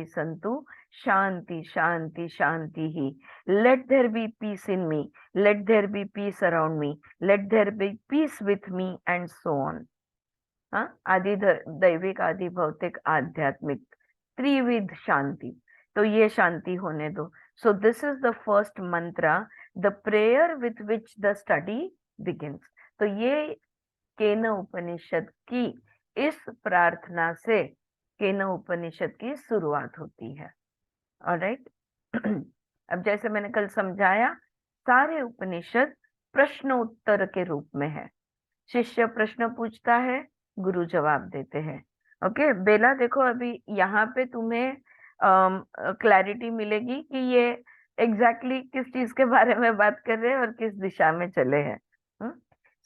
संतु शांति शांति शांति ही। Let there be peace in me, let there be peace around me, let there be peace with me, and so on. हाँ, आदि दैविक, आदि भौतिक, आध्यात्मिक, त्रिविध शांति। तो ये शांति होने दो। So this is the first Mantra, the prayer with which the study begins. तो ये केन उपनिषद की इस प्रार्थना से केन उपनिषद की शुरुआत होती है। ऑलराइट। अब जैसे मैंने कल समझाया, सारे उपनिषद प्रश्न उत्तर के रूप में है। शिष्य प्रश्न पूछता है, गुरु जवाब देते हैं। ओके बेला, देखो अभी यहाँ पे तुम्हें क्लैरिटी मिलेगी कि ये एग्जैक्टली किस चीज के बारे में बात कर रहे हैं और किस दिशा में चले हैं।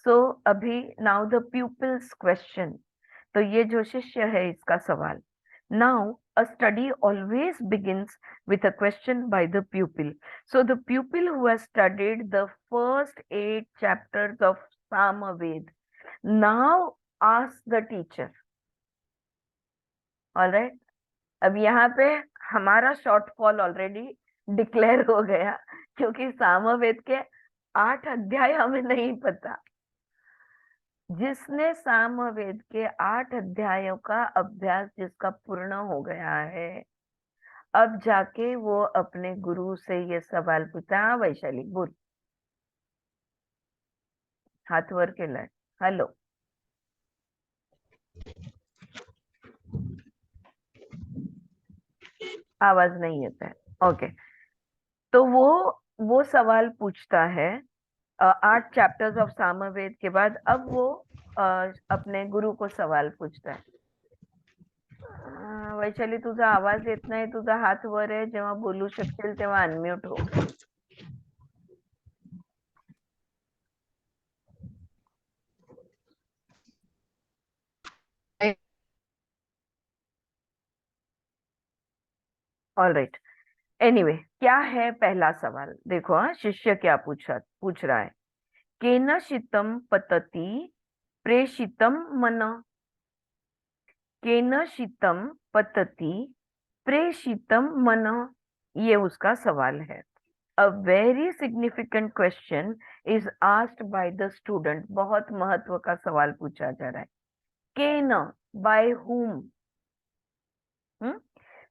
सो अभी नाउ द प्यूपिल्स क्वेश्चन। तो ये जो शिष्य है इसका सवाल। Now a study always begins with a question by the pupil. So the pupil who has studied the first 8 chapters of Samaved now ask the teacher. All right. अब यहाँ पे हमारा शॉर्टफॉल ऑलरेडी डिक्लेयर हो गया, क्योंकि सामवेद के 8 अध्याय हमें नहीं पता। जिसने सामवेद के 8 अध्यायों का अभ्यास जिसका पूर्ण हो गया है, अब जाके वो अपने गुरु से ये सवाल पूछता है। वैशाली बोल, हाथ वर के लाए। हेलो, आवाज नहीं आता है। ओके, तो वो सवाल पूछता है 8 चैप्टर्स ऑफ सामवेद के बाद। अब वो अपने गुरु को सवाल पूछता है। वैशाली, तुझा आवाज येत नाही, तुझा हात वर आहे, जेव्हा बोलू शकशील तेव्हा अनम्यूट हो। ऑल राइट, एनीवे, क्या है पहला सवाल? देखो, हाँ, शिष्य क्या पूछ रहा है। केन शीतम पतति प्रेषितम मन। केन शीतम पतति प्रेषितम मन, ये उसका सवाल है। A very significant question is asked by the student. बहुत महत्व का सवाल पूछा जा रहा है। केन, by whom?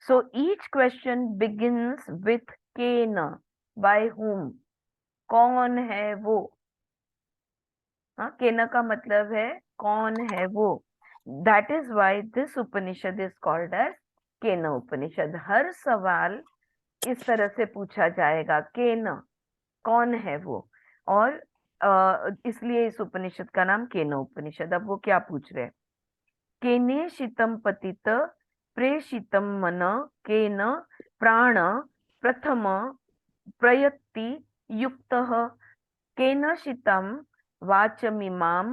So each question begins with केन, by whom? कौन है वो? हाँ, केन का मतलब है कौन है वो। That is why this Upanishad is called as केन उपनिषद। हर सवाल इस तरह से पूछा जाएगा, केन, कौन है वो। और इसलिए इस उपनिषद का नाम केन उपनिषद। अब वो क्या पूछ रहे हैं? केने शीतम पतित प्रेषितम मन, केन प्राण प्रथम प्रयत्ति युक्तः, केन शीतम वाचमिमां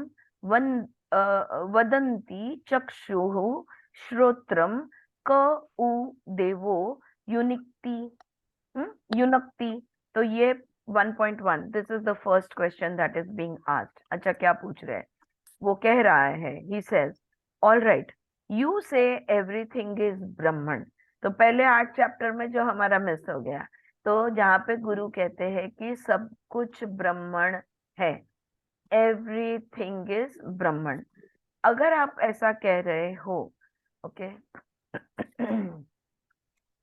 वदन्ति चक्षुः श्रोत्रम क उ देवो युनक्ति। तो ये 1.1, this is the first question that is being asked. अच्छा, क्या पूछ रहे हैं? वो कह रहा है, he says, all right, you से एवरीथिंग इज ब्रह्मण। तो पहले 8 चैप्टर में जो हमारा मिस हो गया, तो जहाँ पे गुरु कहते हैं कि सब कुछ ब्रह्मण है, एवरीथिंग इज ब्रह्मण। अगर आप ऐसा कह रहे हो, ओके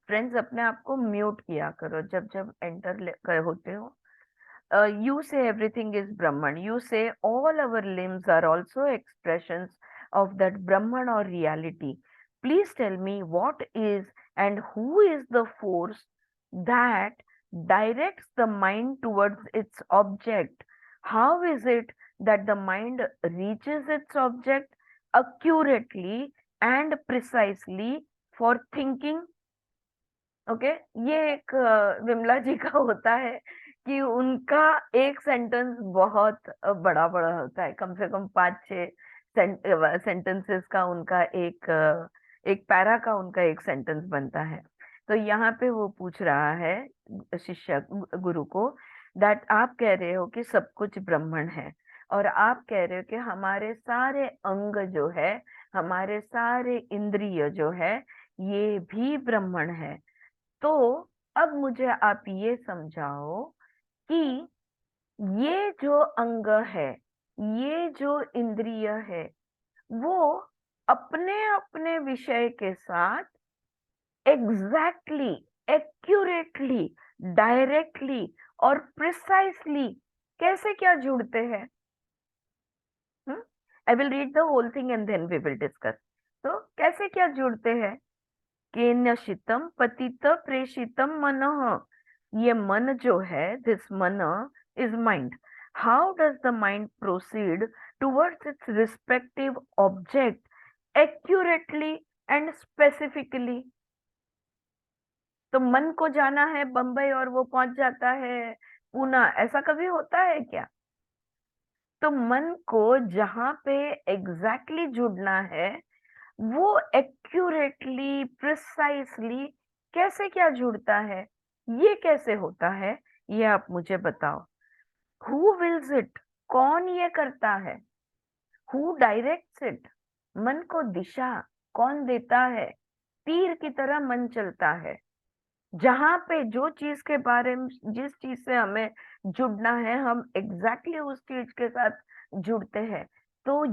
फ्रेंड्स, अपने आप को म्यूट किया करो जब जब एंटर होते हो। you say everything is Brahman. You say all our limbs are also expressions of that Brahman or reality. Please tell me what is and who is the force that directs the mind towards its object. How is it that the mind reaches its object accurately and precisely for thinking? Okay, ये एक विमला जी का होता है कि उनका एक sentence बहुत बड़ा बड़ा होता है, कम से कम 5-6 सेंटेंसेस का उनका एक पैरा का उनका एक सेंटेंस बनता है। तो यहाँ पे वो पूछ रहा है शिष्य गुरु को, दैट आप कह रहे हो कि सब कुछ ब्राह्मण है, और आप कह रहे हो कि हमारे सारे अंग जो है, हमारे सारे इंद्रिय जो है, ये भी ब्राह्मण है। तो अब मुझे आप ये समझाओ कि ये जो अंग है, ये जो इंद्रिय है, वो अपने अपने विषय के साथ एग्जैक्टली, एक्यूरेटली, डायरेक्टली और प्रिसाइसली कैसे क्या जुड़ते हैं? I will read the whole thing and then we will discuss. तो कैसे क्या जुड़ते हैं? केन्यशितम पतित प्रेषितम मनः। ये मन जो है, दिस मन is mind. How does the mind proceed towards it's respective object accurately and specifically? तो मन को जाना है बंबई और वो पहुंच जाता है पूना, ऐसा कभी होता है क्या? तो मन को जहां पे एग्जैक्टली जुड़ना है, वो एक्यूरेटली, प्रिसाइसली कैसे क्या जुड़ता है? ये कैसे होता है? ये आप मुझे बताओ। Who wills it? कौन ये करता है? Who directs it? मन को दिशा कौन देता है? तीर की तरह मन चलता है, जहां पे जो चीज के बारे में, जिस चीज से हमें जुड़ना है, हम एग्जैक्टली उस चीज के साथ जुड़ते हैं। तो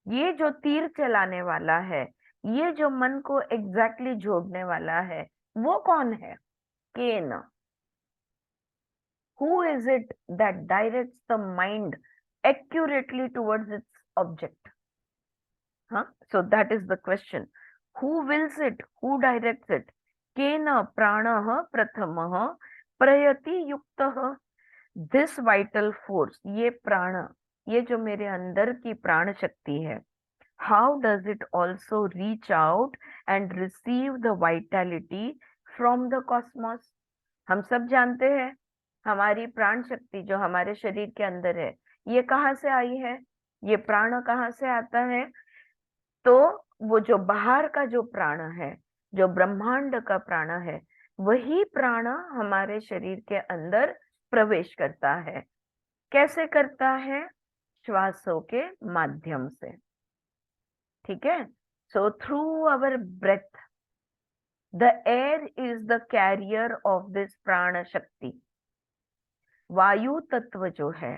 ये जो तीर चलाने वाला है, ये जो मन को एग्जैक्टली जोड़ने वाला है, वो कौन है? केन। Who is it that directs the mind accurately towards its object? हाँ, so that is the question. Who wills it? Who directs it? केन प्राणः प्रथमः प्रयति युक्तः। दिस वाइटल फोर्स, ये प्राण, ये जो मेरे अंदर की प्राण शक्ति है, how does it also reach out and receive the vitality from the cosmos? हम सब जानते हैं हमारी प्राण शक्ति जो हमारे शरीर के अंदर है, ये कहाँ से आई है? ये प्राण कहाँ से आता है? तो वो जो बाहर का जो प्राण है, जो ब्रह्मांड का प्राण है, वही प्राण हमारे शरीर के अंदर प्रवेश करता है। कैसे करता है? श्वासों के माध्यम से। ठीक है? So through our breath, the air is the carrier of this prana shakti. वायु तत्व जो है,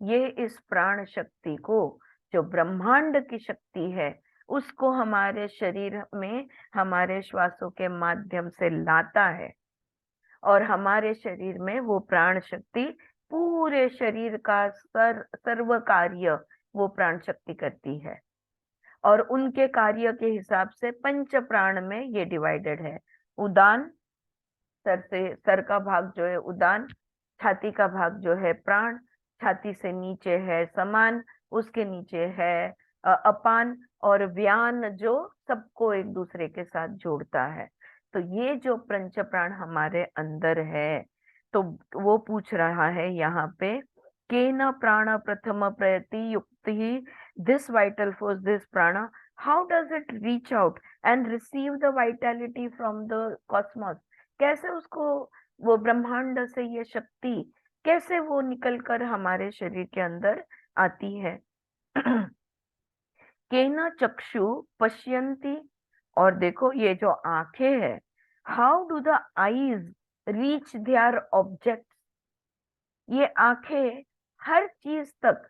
ये इस प्राण शक्ति को, जो ब्रह्मांड की शक्ति है, उसको हमारे शरीर में हमारे श्वासों के माध्यम से लाता है, और हमारे शरीर में वो प्राण शक्ति पूरे शरीर का सर्व कार्य वो प्राण शक्ति करती है। और उनके कार्य के हिसाब से पंच प्राण में ये डिवाइडेड है। उदान, सर का भाग जो है उदान, छाती का भाग जो है प्राण, छाती से नीचे है समान, उसके नीचे है अपान, और व्यान जो सबको एक दूसरे के साथ जोड़ता है। तो ये जो पंच प्राण हमारे अंदर है, तो वो पूछ रहा है यहाँ पे, केन प्राण प्रथम प्रयति युक्ति, this vital force, this prana, how does it reach out and receive the vitality from the cosmos? कैसे उसको, वो ब्रह्मांड से ये शक्ति कैसे वो निकलकर हमारे शरीर के अंदर आती है? केन चक्षु पश्यन्ति, और देखो ये जो आंखें है, how do the eyes reach their objects? ये आंखें हर चीज तक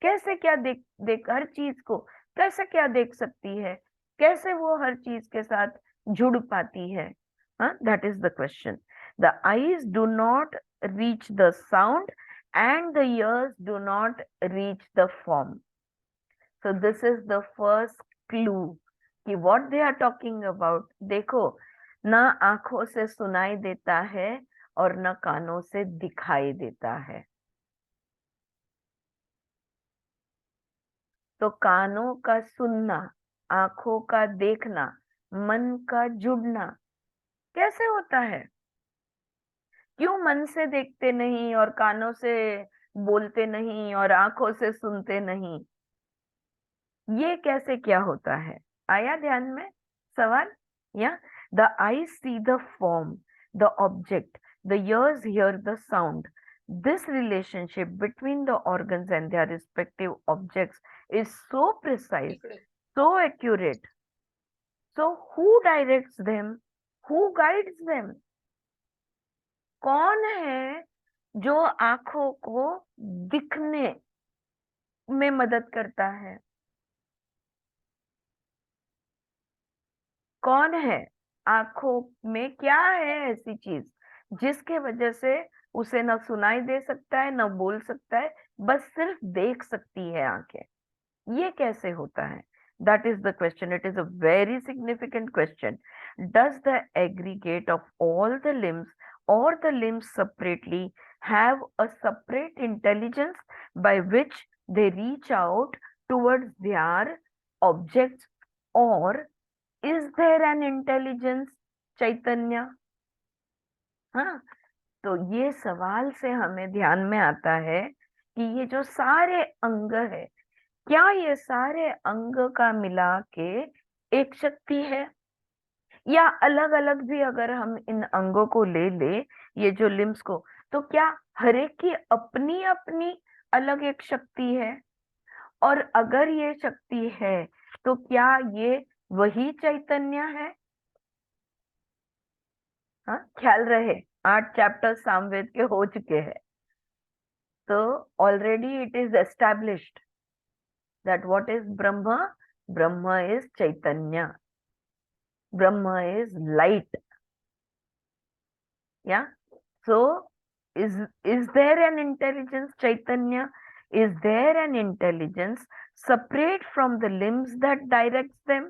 कैसे क्या देख हर चीज को कैसे क्या देख सकती है? कैसे वो हर चीज के साथ जुड़ पाती है? That is the question. The eyes do not reach the sound and the ears do not reach the form. So this is the first clue कि what they are talking about. देखो, ना आंखों से सुनाई देता है और न कानों से दिखाई देता है। तो कानों का सुनना, आंखों का देखना, मन का जुड़ना कैसे होता है? क्यों मन से देखते नहीं और कानों से बोलते नहीं और आंखों से सुनते नहीं? ये कैसे क्या होता है? आया ध्यान में सवाल? या the eyes see the form, the object, the ears hear the sound. This relationship between the organs and their respective objects is so precise, इकडे so accurate. So who directs them? Who guides them? कौन है जो आंखों को दिखने में मदद करता है? कौन है? आंखों में क्या है ऐसी चीज जिसके वजह से उसे न सुनाई दे सकता है, न बोल सकता है, बस सिर्फ देख सकती है आंखें? ये कैसे होता है? That is the question. It is a very significant question. Does the aggregate of all the limbs or the limbs separately have a separate intelligence by which they reach out towards their objects, or is there an intelligence, चैतन्य? हाँ, तो ये सवाल से हमें ध्यान में आता है कि ये जो सारे अंग है, क्या ये सारे अंग का मिला के एक शक्ति है, या अलग अलग भी अगर हम इन अंगों को ले ले, ये जो लिम्स को, तो क्या हर एक की अपनी अपनी अलग एक शक्ति है? और अगर ये शक्ति है तो क्या ये वही चैतन्य है? हाँ, ख्याल रहे 8 चैप्टर सामवेद के हो चुके हैं, तो already it is established that what is Brahma? Brahma is Chaitanya. Brahma is light. Yeah. So is there an intelligence, Chaitanya? Is there an intelligence separate from the limbs that directs them?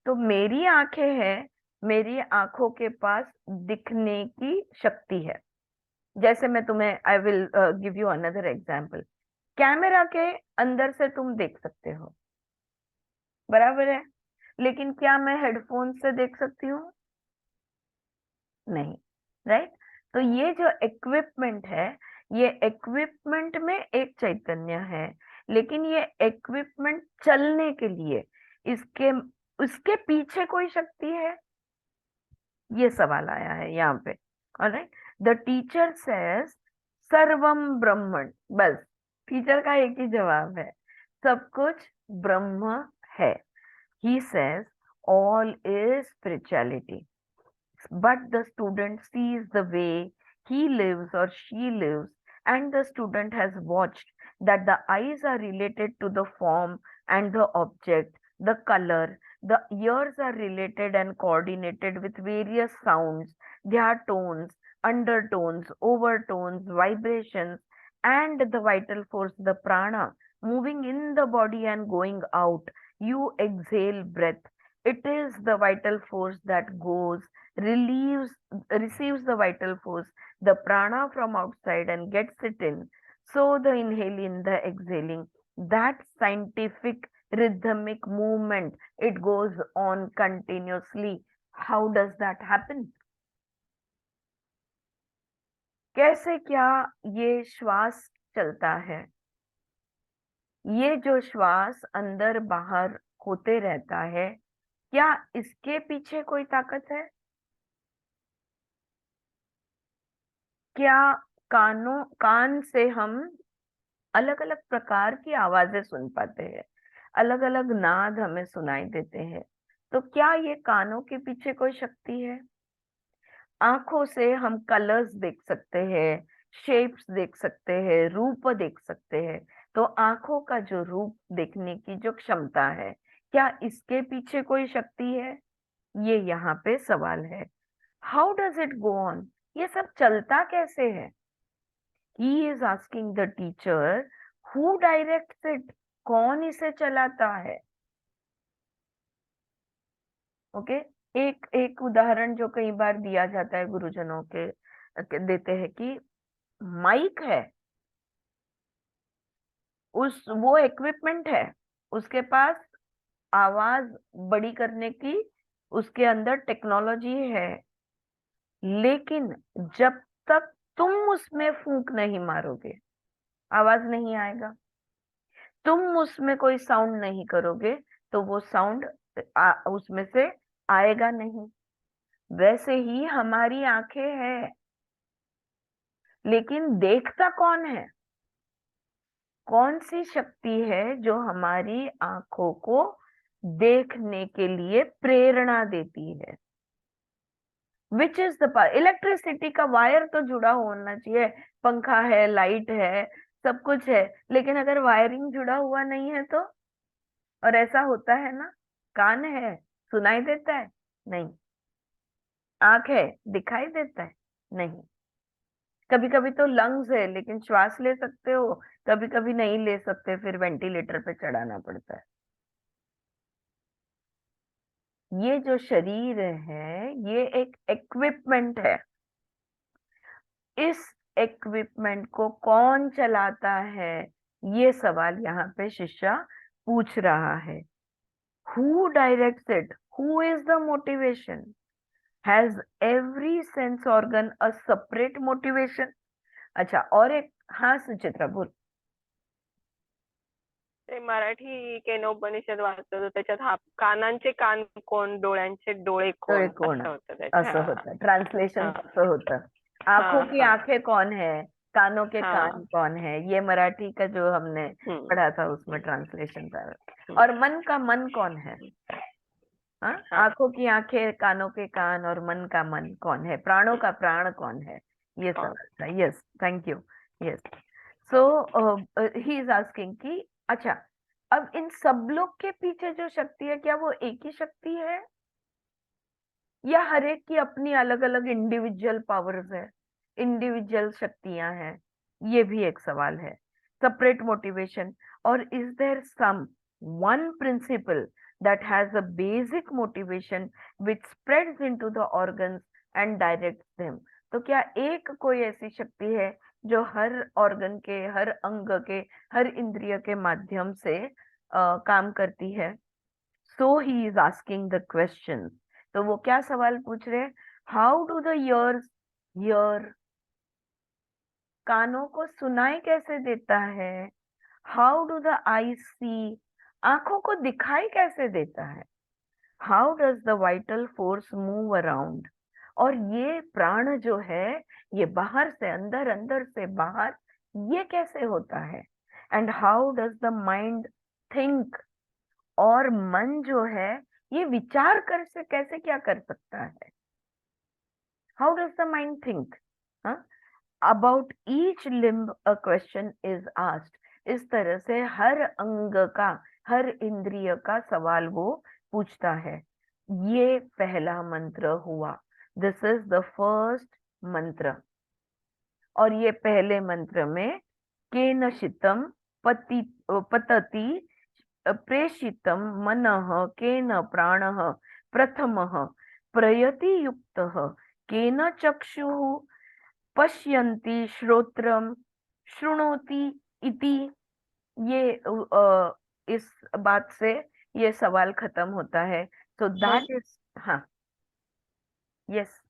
तो मेरी आंखें हैं, मेरी आंखों के पास दिखने की शक्ति है। जैसे मैं तुम्हें I will give you another example. Camera के अंदर से तुम देख सकते हो, बराबर है, लेकिन क्या मैं हेडफोन से देख सकती हूँ? नहीं, राइट? तो ये जो इक्विपमेंट है, ये इक्विपमेंट में एक चैतन्य है, लेकिन ये इक्विपमेंट चलने के लिए उसके पीछे कोई शक्ति है? ये सवाल आया है यहाँ पे। ऑलराइट, द टीचर सेज सर्वम ब्रह्मण। बस टीचर का एक ही जवाब है, सब कुछ ब्रह्म है। He says all is spirituality, but the student sees the way he lives or she lives, and the student has watched that the eyes are related to the form and the object, the color, the ears are related and coordinated with various sounds, their tones, undertones, overtones, vibrations, and the vital force, the prana, moving in the body and going out. You exhale breath. It is the vital force that goes, receives the vital force, the prana from outside and gets it in. So the inhaling, the exhaling, that scientific rhythmic movement, it goes on continuously. How does that happen? कैसे क्या ये श्वास चलता है? ये जो श्वास अंदर बाहर होते रहता है, क्या इसके पीछे कोई ताकत है? क्या कान से हम अलग अलग प्रकार की आवाजें सुन पाते हैं, अलग अलग नाद हमें सुनाई देते हैं, तो क्या ये कानों के पीछे कोई शक्ति है? आंखों से हम कलर्स देख सकते हैं, शेप्स देख सकते हैं, रूप देख सकते हैं, तो आंखों का जो रूप देखने की जो क्षमता है, क्या इसके पीछे कोई शक्ति है? ये यहाँ पे सवाल है। How does it go on? ये सब चलता कैसे है? He is asking the teacher who directs it, कौन इसे चलाता है। ओके, एक एक उदाहरण जो कई बार दिया जाता है गुरुजनों के देते हैं कि माइक है, वो इक्विपमेंट है, उसके पास आवाज बड़ी करने की उसके अंदर टेक्नोलॉजी है, लेकिन जब तक तुम उसमें फूंक नहीं मारोगे आवाज नहीं आएगा। तुम उसमें कोई साउंड नहीं करोगे तो वो साउंड उसमें से आएगा नहीं। वैसे ही हमारी आंखें हैं, लेकिन देखता कौन है? कौन सी शक्ति है जो हमारी आंखों को देखने के लिए प्रेरणा देती है? Which is the power? Electricity का वायर तो जुड़ा होना चाहिए, पंखा है, लाइट है, सब कुछ है, लेकिन अगर वायरिंग जुड़ा हुआ नहीं है तो? और ऐसा होता है ना, कान है, सुनाई देता है? नहीं। आंख है, दिखाई देता है? नहीं। कभी कभी तो लंग्स है, लेकिन श्वास ले सकते हो, कभी कभी नहीं ले सकते, फिर वेंटिलेटर पे चढ़ाना पड़ता है। ये जो शरीर है ये एक इक्विपमेंट है। इस इक्विपमेंट को कौन चलाता है, ये सवाल यहाँ पे शिष्या पूछ रहा है। Who directs it, who is the motivation? Has every sense organ a separate motivation? अच्छा, और एक, हाँ सुचित्रा बोल। ते मराठी केनोपनिषद वाचत होतो, त्याच्यात हा कानांचे कान कोण, डोळ्यांचे डोळे डोळे कोण, कोण, असं होतं त्याच्या. असं होतं ट्रांसलेशन, हा तसं होतं। आंखों हा की हा आंखें कौन है, कानों के हा कान कौन है, ये मराठी का जो हमने हम्म, पढ़ा था उसमें ट्रांसलेशन था। और मन का मन कौन है? हाँ, हाँ आंखों की आंखें, कानों के कान और मन का मन कौन है, प्राणों का प्राण कौन है? ये कौन? सवाल था। Yes, thank you. Yes, so he is asking कि अच्छा, अब इन सब लोग के पीछे जो शक्ति है, क्या वो एक ही शक्ति है या हर एक की अपनी अलग अलग इंडिविजुअल पावर्स है, इंडिविजुअल शक्तियां हैं? ये भी एक सवाल है। सेपरेट मोटिवेशन, और is there some one principle that has a basic motivation which spreads into the organs and directs them? तो क्या एक कोई ऐसी शक्ति है जो हर ऑर्गन के, हर अंग के, हर इंद्रिय के माध्यम से काम करती है? So he is asking the question. तो वो क्या सवाल पूछ रहे हैं? How do the ears hear? कानों को सुनाई कैसे देता है? How do the eyes see? आंखों को दिखाई कैसे देता है? How does the vital force move around? और ये प्राण जो है, ये बाहर से अंदर, अंदर से बाहर, ये कैसे होता है? And how does the mind think? और मन जो है ये विचार कर से कैसे क्या कर सकता है? How does the mind think? About each limb a question is asked. इस तरह से हर अंग का, हर इंद्रिय का सवाल वो पूछता है। ये पहला मंत्र हुआ, दिस इज द फर्स्ट मंत्र। और ये पहले मंत्र में केन शितम पतति प्रेषितम मनः केन प्राणः प्रथमः प्रयति युक्तः केन चक्षुः पश्यन्ति श्रोत्रम शृणोति इति। ये इस बात से ये सवाल खत्म होता है। तो दैट इज, हाँ, यस।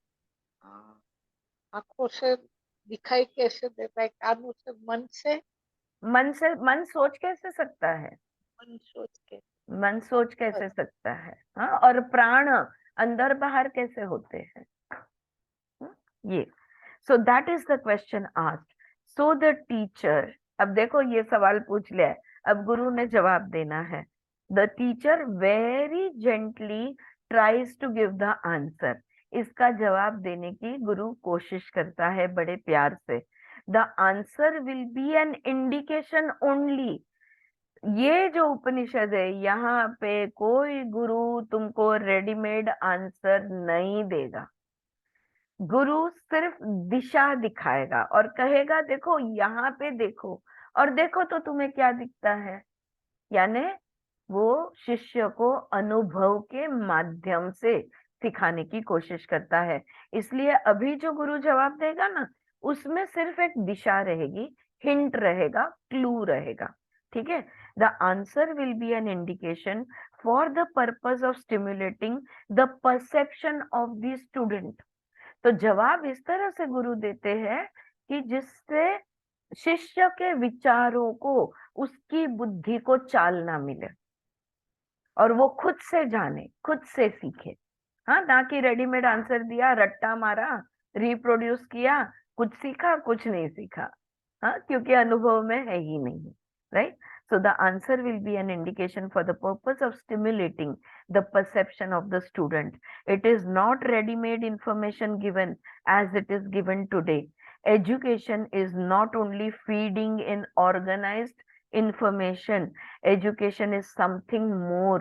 आंखों से दिखाई कैसे देता है, कानों से, मन से? मन सोच कैसे सकता है? मन सोच के। मन सोच कैसे सकता है? हाँ, और प्राण अंदर बाहर कैसे होते हैं? ये, सो that is the question asked. So the teacher, अब देखो ये सवाल पूछ लिया है, अब गुरु ने जवाब देना है। The teacher very gently tries to give the answer. इसका जवाब देने की गुरु कोशिश करता है बड़े प्यार से। The answer will be an indication only. ये जो उपनिषद है, यहाँ पे कोई गुरु तुमको रेडीमेड आंसर नहीं देगा। गुरु सिर्फ दिशा दिखाएगा और कहेगा देखो यहाँ पे देखो, और देखो तो तुम्हें क्या दिखता है। यानी वो शिष्य को अनुभव के माध्यम से सिखाने की कोशिश करता है। इसलिए अभी जो गुरु जवाब देगा ना, उसमें सिर्फ एक दिशा रहेगी, हिंट रहेगा, क्लू रहेगा। ठीक है। The answer will be an indication for the purpose of stimulating the perception of the student. तो जवाब इस तरह से गुरु देते हैं कि जिससे शिष्य के विचारों को, उसकी बुद्धि को चालना मिले और वो खुद से जाने, खुद से सीखे। हाँ, ना कि रेडीमेड आंसर दिया, रट्टा मारा, रिप्रोड्यूस किया, कुछ सीखा कुछ नहीं सीखा। हाँ, क्योंकि अनुभव में है ही नहीं। Right. So the answer will be an indication for the purpose of stimulating the perception of the student. It is not ready-made information given as it is given today. Education is not only feeding in organized information. Education is something more.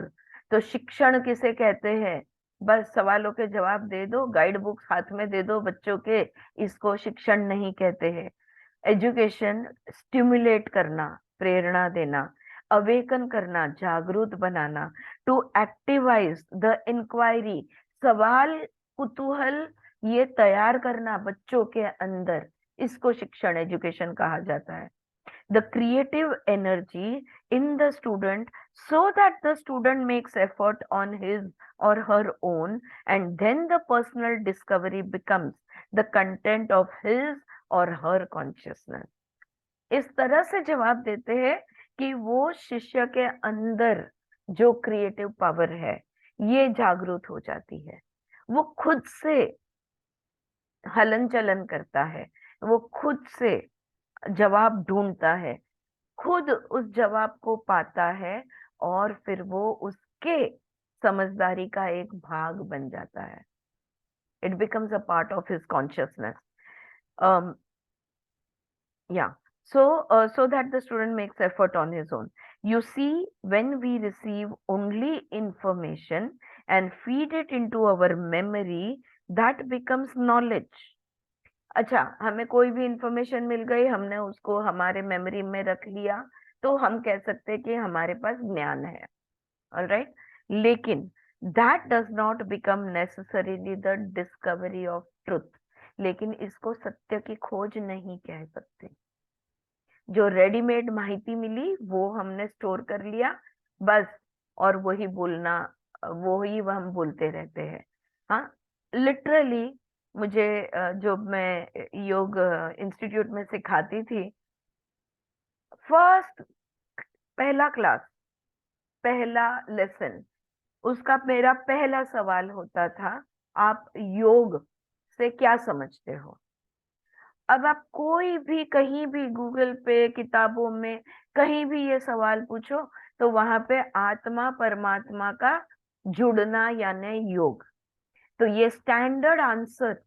तो शिक्षण किसे कहते हैं? बस सवालों के जवाब दे दो, गाइड बुक्स हाथ में दे दो बच्चों के, इसको शिक्षण नहीं कहते हैं। एजुकेशन स्टिमुलेट करना, प्रेरणा देना, अवेकन करना, जागरूक बनाना, टू एक्टिवाइज द इंक्वायरी, सवाल कुतूहल ये तैयार करना बच्चों के अंदर, इसको शिक्षण एजुकेशन कहा जाता है। The creative energy in the student so that the student makes effort on his or her own, and then the personal discovery becomes the content of his or her consciousness. इस तरह से जवाब देते हैं कि वो शिष्य के अंदर जो क्रिएटिव पावर है ये जागरूक हो जाती है, वो खुद से हलन चलन करता है, वो खुद से जवाब ढूंढता है, खुद उस जवाब को पाता है और फिर वो उसके समझदारी का एक भाग बन जाता है। It becomes a part of his consciousness. So that the student makes effort on his own. You see, when we receive only information and feed it into our memory, that becomes knowledge. अच्छा, हमें कोई भी information मिल गई, हमने उसको हमारे memory में रख लिया, तो हम कह सकते हैं कि हमारे पास ज्ञान है। ऑलराइट। लेकिन that does not become necessarily the discovery of truth. लेकिन इसको सत्य की खोज नहीं कह सकते। जो रेडीमेड माहिती मिली वो हमने स्टोर कर लिया बस, और वही बोलना, वही हम बोलते रहते हैं। हाँ, लिटरली मुझे जो मैं योग इंस्टीट्यूट में सिखाती थी, फर्स्ट पहला क्लास, पहला लेसन, उसका मेरा पहला सवाल होता था, आप योग से क्या समझते हो? अब आप कोई भी कहीं भी गूगल पे, किताबों में कहीं भी ये सवाल पूछो तो वहां पे आत्मा परमात्मा का जुड़ना यानी योग, तो ये स्टैंडर्ड आंसर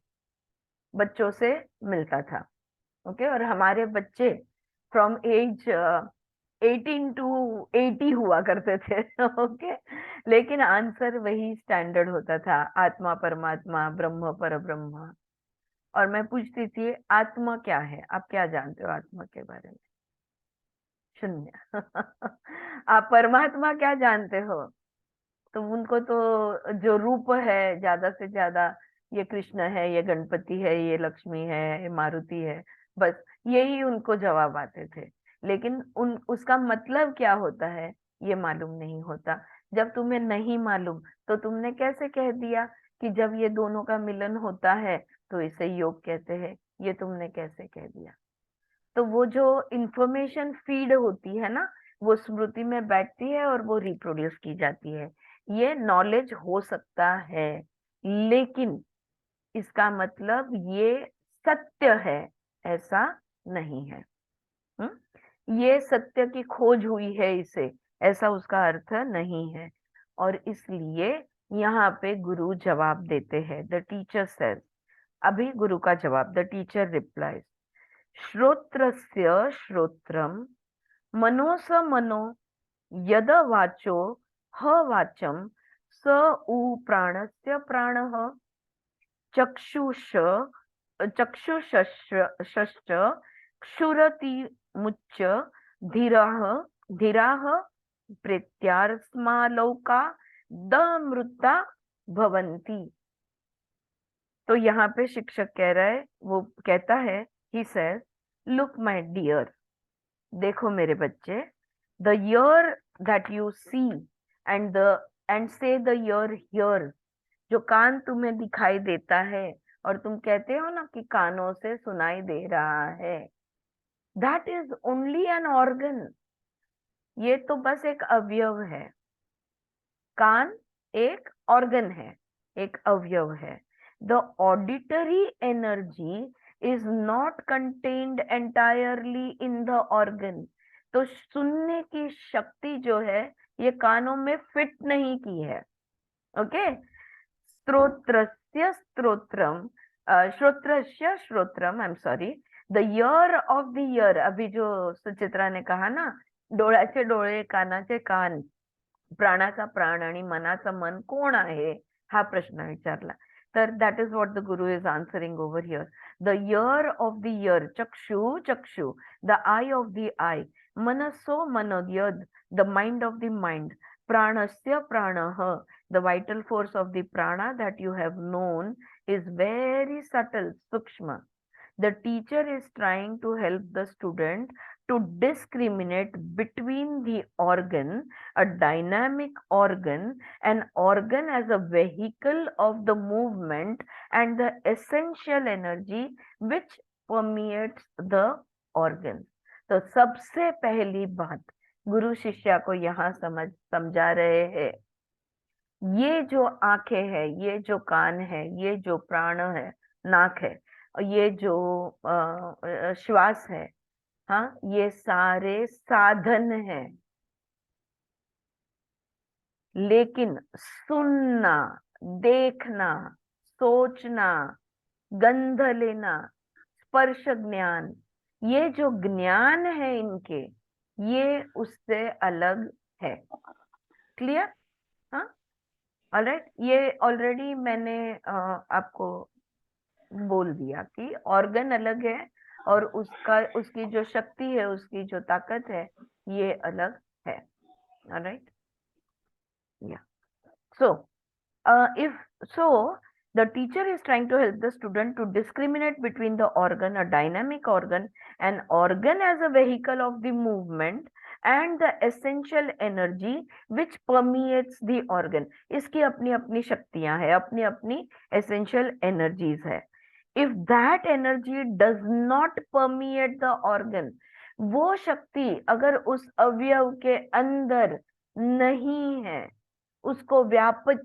बच्चों से मिलता था। ओके। और हमारे बच्चे फ्रॉम एज 18 to 80 हुआ करते थे। ओके। लेकिन आंसर वही स्टैंडर्ड होता था, आत्मा परमात्मा, ब्रह्म पर ब्रह्म। और मैं पूछती थी आत्मा क्या है, आप क्या जानते हो आत्मा के बारे में? शून्य। आप परमात्मा क्या जानते हो? तो उनको तो जो रूप है ज्यादा से ज्यादा, ये कृष्ण है, ये गणपति है, ये लक्ष्मी है, ये मारुति है, बस यही उनको जवाब आते थे। लेकिन उसका मतलब क्या होता है ये मालूम नहीं होता। जब तुम्हें नहीं मालूम तो तुमने कैसे कह दिया कि जब ये दोनों का मिलन होता है तो इसे योग कहते हैं, ये तुमने कैसे कह दिया? तो वो जो इंफॉर्मेशन फीड होती है ना, वो स्मृति में बैठती है और वो रिप्रोड्यूस की जाती है। ये नॉलेज हो सकता है, लेकिन इसका मतलब ये सत्य है ऐसा नहीं है। ये सत्य की खोज हुई है इसे, ऐसा उसका अर्थ नहीं है। और इसलिए यहाँ पे गुरु जवाब देते हैं, द टीचर सेज। अभी गुरु का जवाब, द टीचर रिप्लाइज, श्रोत्रस्य श्रोत्रम मनो स मनो यद वाचो ह वाचम स उ प्राणस्य प्राणः चक्षुषश्च क्षुरति मुच्च धीराः धीराः प्रेत्यास्मालोका दमृता भवन्ति। तो यहाँ पे शिक्षक कह रहा है, वो कहता है, he says, look my dear, देखो मेरे बच्चे, the ear that you see and say the ear hears, जो कान तुम्हें दिखाई देता है और तुम कहते हो ना कि कानों से सुनाई दे रहा है, that is only an organ, ये तो बस एक अवयव है। कान एक ऑर्गन है, एक अवयव है। The auditory energy is not contained entirely in the organ, तो सुनने की शक्ति जो है ये कानों में फिट नहीं की है। ओके, श्रोत्रस्य श्रोत्रम, श्रोत्रस्य श्रोत्रम, I am sorry, the ear of the ear, अभी जो सुचित्रा ने कहा ना, डोळ्याचे डोळे कानाचे कान, प्राणाचा प्राण आणि मनाचं मन कोण आहे, हा प्रश्न विचारला। तर that is what the guru is answering over here. The ear of the ear, चक्षु चक्षु, the eye of the eye, मनसो मनोयद, the mind of the mind, pranasya pranaha, the vital force of the prana that you have known is very subtle, sukshma. The teacher is trying to help the student to discriminate between the organ, a dynamic organ, an organ as a vehicle of the movement, and the essential energy which permeates the organ. तो सबसे पहली बात गुरु शिष्या को यहाँ समझा रहे हैं, ये जो आंखें है, ये जो कान है, ये जो प्राण है, नाक है, ये जो श्वास है, हाँ, ये सारे साधन है, लेकिन सुनना, देखना, सोचना, गंध लेना, स्पर्श ज्ञान, ये जो ज्ञान है इनके, ये उससे अलग है। क्लियर? हाँ, ऑलराइट। ये ऑलरेडी मैंने आपको बोल दिया कि ऑर्गन अलग है और उसकी जो शक्ति है, उसकी जो ताकत है, ये अलग है। ऑलराइट, या सो the teacher is trying to help the student to discriminate between the organ, a dynamic organ, an organ as a vehicle of the movement, and the essential energy which permeates the organ. इसकी अपनी अपनी शक्तियां हैं, अपनी अपनी essential energies है। If that energy does not permeate the organ, वो शक्ति अगर उस अवयव के अंदर नहीं है, उसको व्यापित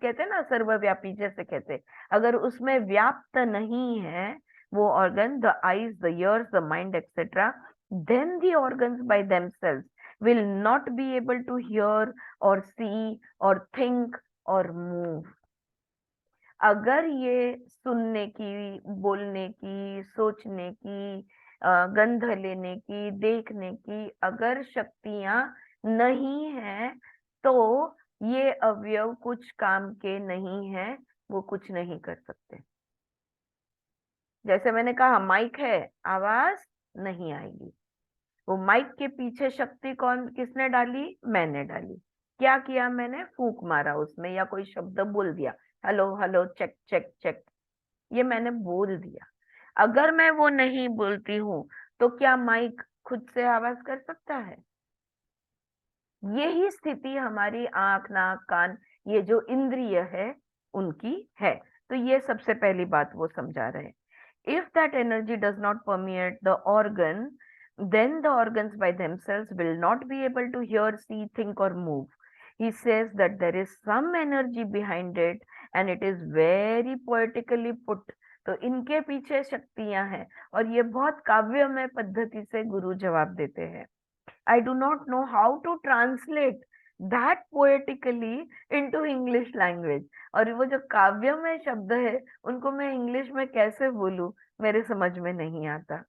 कहते हैं ना, सर्वव्यापी जैसे कहते हैं, अगर उसमें व्याप्त नहीं है वो organ, the eyes, the years, the mind etcetera, then the organs by themselves will not be able to hear or see or think or move. अगर ये सुनने की, बोलने की, सोचने की, गंध लेने की, देखने की अगर शक्तियां नहीं है, तो ये अवयव कुछ काम के नहीं है, वो कुछ नहीं कर सकते। जैसे मैंने कहा, माइक है, आवाज नहीं आएगी। वो माइक के पीछे शक्ति किसने डाली? मैंने डाली। क्या किया मैंने? फूंक मारा उसमें, या कोई शब्द बोल दिया, hello hello, check check check, ये मैंने बोल दिया। अगर मैं वो नहीं बोलती हूँ तो क्या माइक खुद से आवाज कर सकता है? यही स्थिति हमारी आंख, नाक, कान, ये जो इंद्रिय है उनकी है। तो ये सबसे पहली बात वो समझा रहे हैं। If that energy does not permeate the organ, then the organs by themselves will not be able to hear, see, think or move. He says that there is some energy behind it and it is very poetically put. तो इनके पीछे शक्तियां हैं और ये बहुत काव्यमय पद्धति से गुरु जवाब देते हैं। I do not know how to translate that poetically into English language. और वो जो काव्यमय शब्द है उनको मैं इंग्लिश में कैसे बोलूं, मेरे समझ में नहीं आता।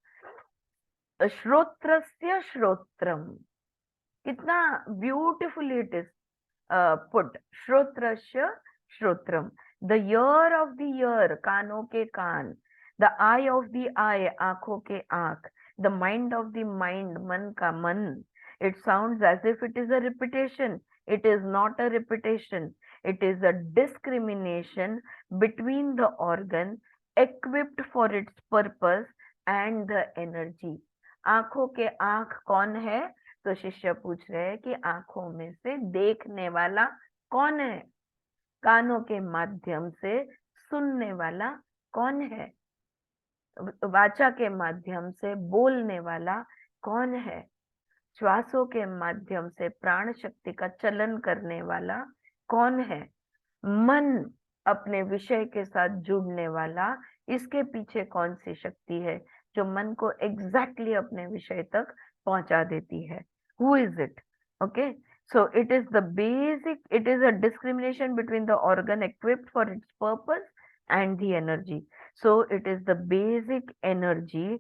श्रोत्रस्य श्रोत्रम, कितना ब्यूटिफुली इट इज पुट, श्रोत्रस्य श्रोत्रम, the ear of the ear, कानों के कान, the eye of the eye, आंखों के आंख, the mind of the mind, मन का मन. It sounds as if it is a repetition. It is not a repetition. It is a discrimination between the organ equipped for its purpose and the energy. आंखों के आंख कौन है? तो शिष्य पूछ रहे हैं कि आंखों में से देखने वाला कौन है? कानों के माध्यम से सुनने वाला कौन है? वाचा के माध्यम से बोलने वाला कौन है? श्वासों के माध्यम से प्राण शक्ति का चलन करने वाला कौन है? मन अपने विषय के साथ जुड़ने वाला, इसके पीछे कौन सी शक्ति है जो मन को एग्जैक्टली अपने विषय तक पहुंचा देती है? Who is it? Okay, so it is the basic, it is a discrimination between the organ equipped for its purpose and the energy. So it is the basic energy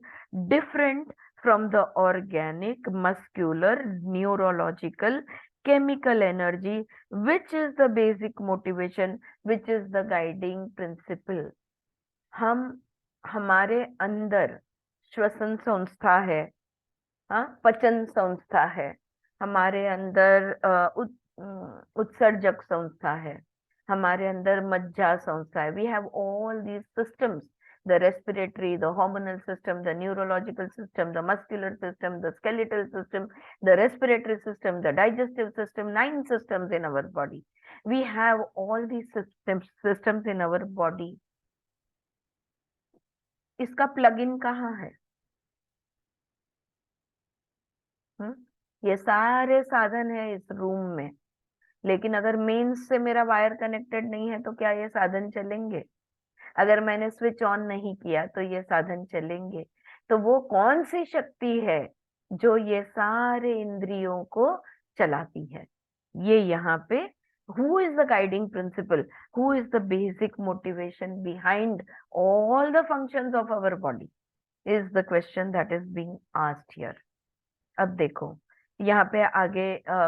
different from the organic, muscular, neurological, chemical energy, which is the basic motivation, which is the guiding principle. हम हमारे अंदर श्वसन संस्था है, हाँ, पचन संस्था है, हमारे अंदर उत्सर्जक संस्था है, हमारे अंदर मज्जा संस्था है. We have all these systems, the respiratory, the hormonal system, the neurological system, the muscular system, the skeletal system, the respiratory system, the digestive system, 9 systems in our body. We have all these systems in our body. इसका plug-in कहाँ है? ये सारे साधन है इस room में, लेकिन अगर मेंस से मेरा वायर कनेक्टेड नहीं है तो क्या ये साधन चलेंगे? अगर मैंने स्विच ऑन नहीं किया तो ये साधन चलेंगे? तो वो कौन सी शक्ति है जो ये सारे इंद्रियों को चलाती है? ये यहाँ पे who is the guiding principle, who is the basic motivation behind all the functions of our body is the question that is being asked here. अब देखो यहाँ पे आगे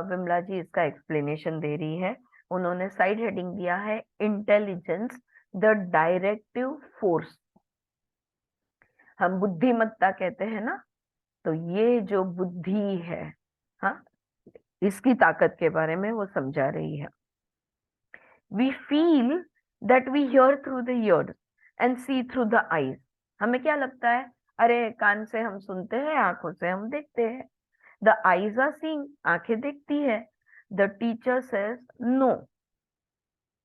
विमला जी इसका एक्सप्लेनेशन दे रही है. उन्होंने साइड हेडिंग दिया है इंटेलिजेंस द डायरेक्टिव फोर्स. हम बुद्धिमत्ता कहते हैं ना, तो ये जो बुद्धि है, हाँ, इसकी ताकत के बारे में वो समझा रही है. We feel that we hear through the ears and see through the eyes. हमें क्या लगता है? अरे कान से हम सुनते हैं, आंखों से हम देखते हैं. The eyes are seeing, आंखें देखती है. The teacher says no.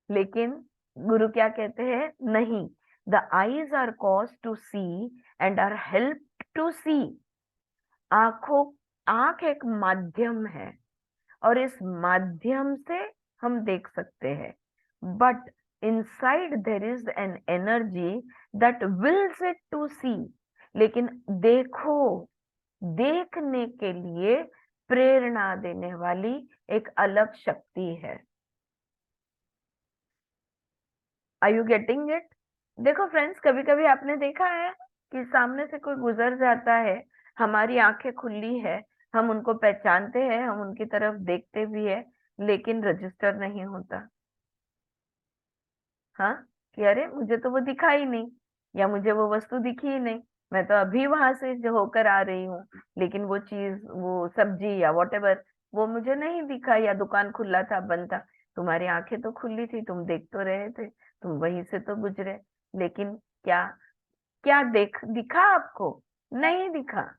लेकिन गुरु क्या कहते हैं? नहीं. The eyes are caused to see and are helped to see. आंख एक माध्यम है और इस माध्यम से हम देख सकते हैं. But inside there is an energy that wills it to see. लेकिन देखने के लिए प्रेरणा देने वाली एक अलग शक्ति है. Are you getting it? देखो फ्रेंड्स, कभी कभी आपने देखा है कि सामने से कोई गुजर जाता है, हमारी आंखें खुली है, हम उनको पहचानते हैं, हम उनकी तरफ देखते भी है, लेकिन रजिस्टर नहीं होता. हाँ, कि अरे मुझे तो वो दिखा ही नहीं, या मुझे वो वस्तु दिखी ही नहीं, मैं तो अभी वहां से जो होकर आ रही हूँ, लेकिन वो चीज, वो सब्जी या व्हाटएवर, वो मुझे नहीं दिखा, या दुकान खुला था, बंद था. तुम्हारी आंखें तो खुली थी, तुम देख तो रहे थे, तुम वहीं से तो गुजरे, लेकिन क्या क्या दिखा आपको? नहीं दिखा,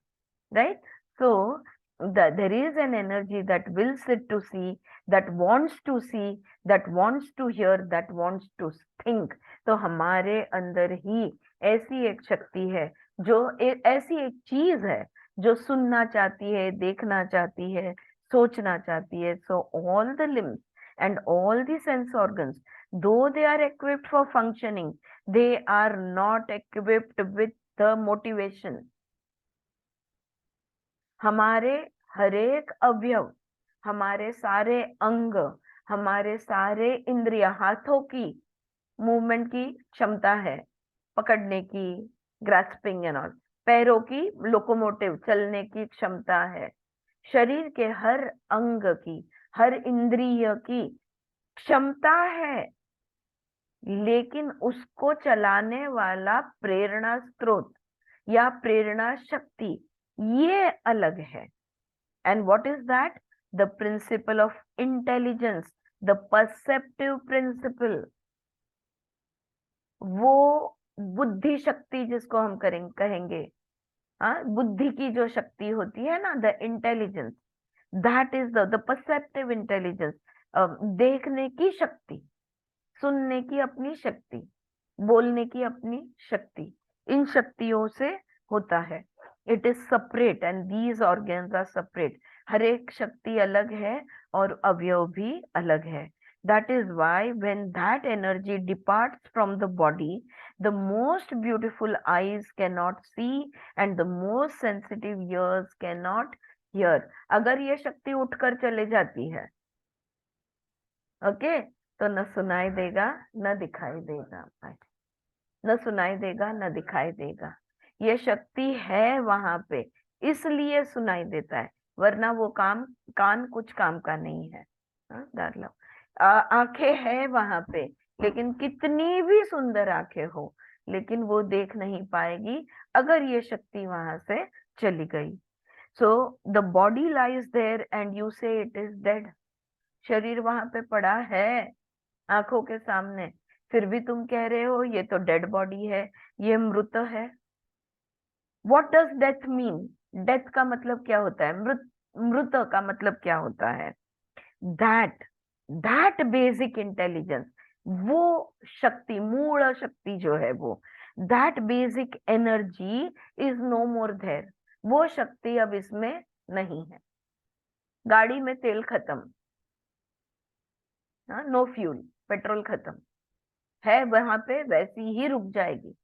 right? So there is an energy that wills it to see, that wants to see, that wants to hear, that wants to think. तो हमारे अंदर ही ऐसी एक शक्ति है, जो ऐसी एक चीज है जो सुनना चाहती है, देखना चाहती है, सोचना चाहती है. So all the limbs and all the sense organs, though they are equipped for functioning, they are not equipped with the motivation. हमारे हरेक अवयव, हमारे सारे अंग, हमारे सारे इंद्रिय, हाथों की मूवमेंट की क्षमता है, पकड़ने की, ग्रास्पिंग एंड ऑल, पैरों की लोकोमोटिव, चलने की क्षमता है, शरीर के हर अंग की, हर इंद्रिय की क्षमता है लेकिन उसको चलाने वाला प्रेरणा स्रोत या प्रेरणा शक्ति ये अलग है। And what is that? The principle of intelligence, the perceptive principle, वो बुद्धि शक्ति जिसको हम कहेंगे, हाँ, बुद्धि की जो शक्ति होती है ना, the intelligence, that is the perceptive intelligence, देखने की शक्ति, सुनने की अपनी शक्ति, बोलने की अपनी शक्ति, इन शक्तियों से होता है। It is separate and these organs are separate. हर एक शक्ति अलग है और अवयव भी अलग है। That is why when that energy departs from the body, the most beautiful eyes cannot see and the most sensitive ears cannot hear. अगर ये शक्ति उठकर चले जाती है, ओके, तो न सुनाई देगा न दिखाई देगा, न सुनाई देगा न दिखाई देगा। ये शक्ति है वहां पे, इसलिए सुनाई देता है, वरना वो कान कुछ काम का नहीं है। दार्लव, आंखें हैं वहां पे, लेकिन कितनी भी सुंदर आंखें हो, लेकिन वो देख नहीं पाएगी अगर ये शक्ति वहां से चली गई। So the body lies there and you say it is dead. शरीर वहां पे पड़ा है आंखों के सामने, फिर भी तुम कह रहे हो ये तो डेड बॉडी है, ये मृत है। What does death mean? Death का मतलब क्या होता है? मृत का मतलब क्या होता है? दैट बेसिक इंटेलिजेंस, वो शक्ति, मूल शक्ति जो है वो, that basic energy is no more there. वो शक्ति अब इसमें नहीं है। गाड़ी में तेल खत्म, नो फ्यूल, पेट्रोल खत्म है, वहां पे वैसी ही रुक जाएगी,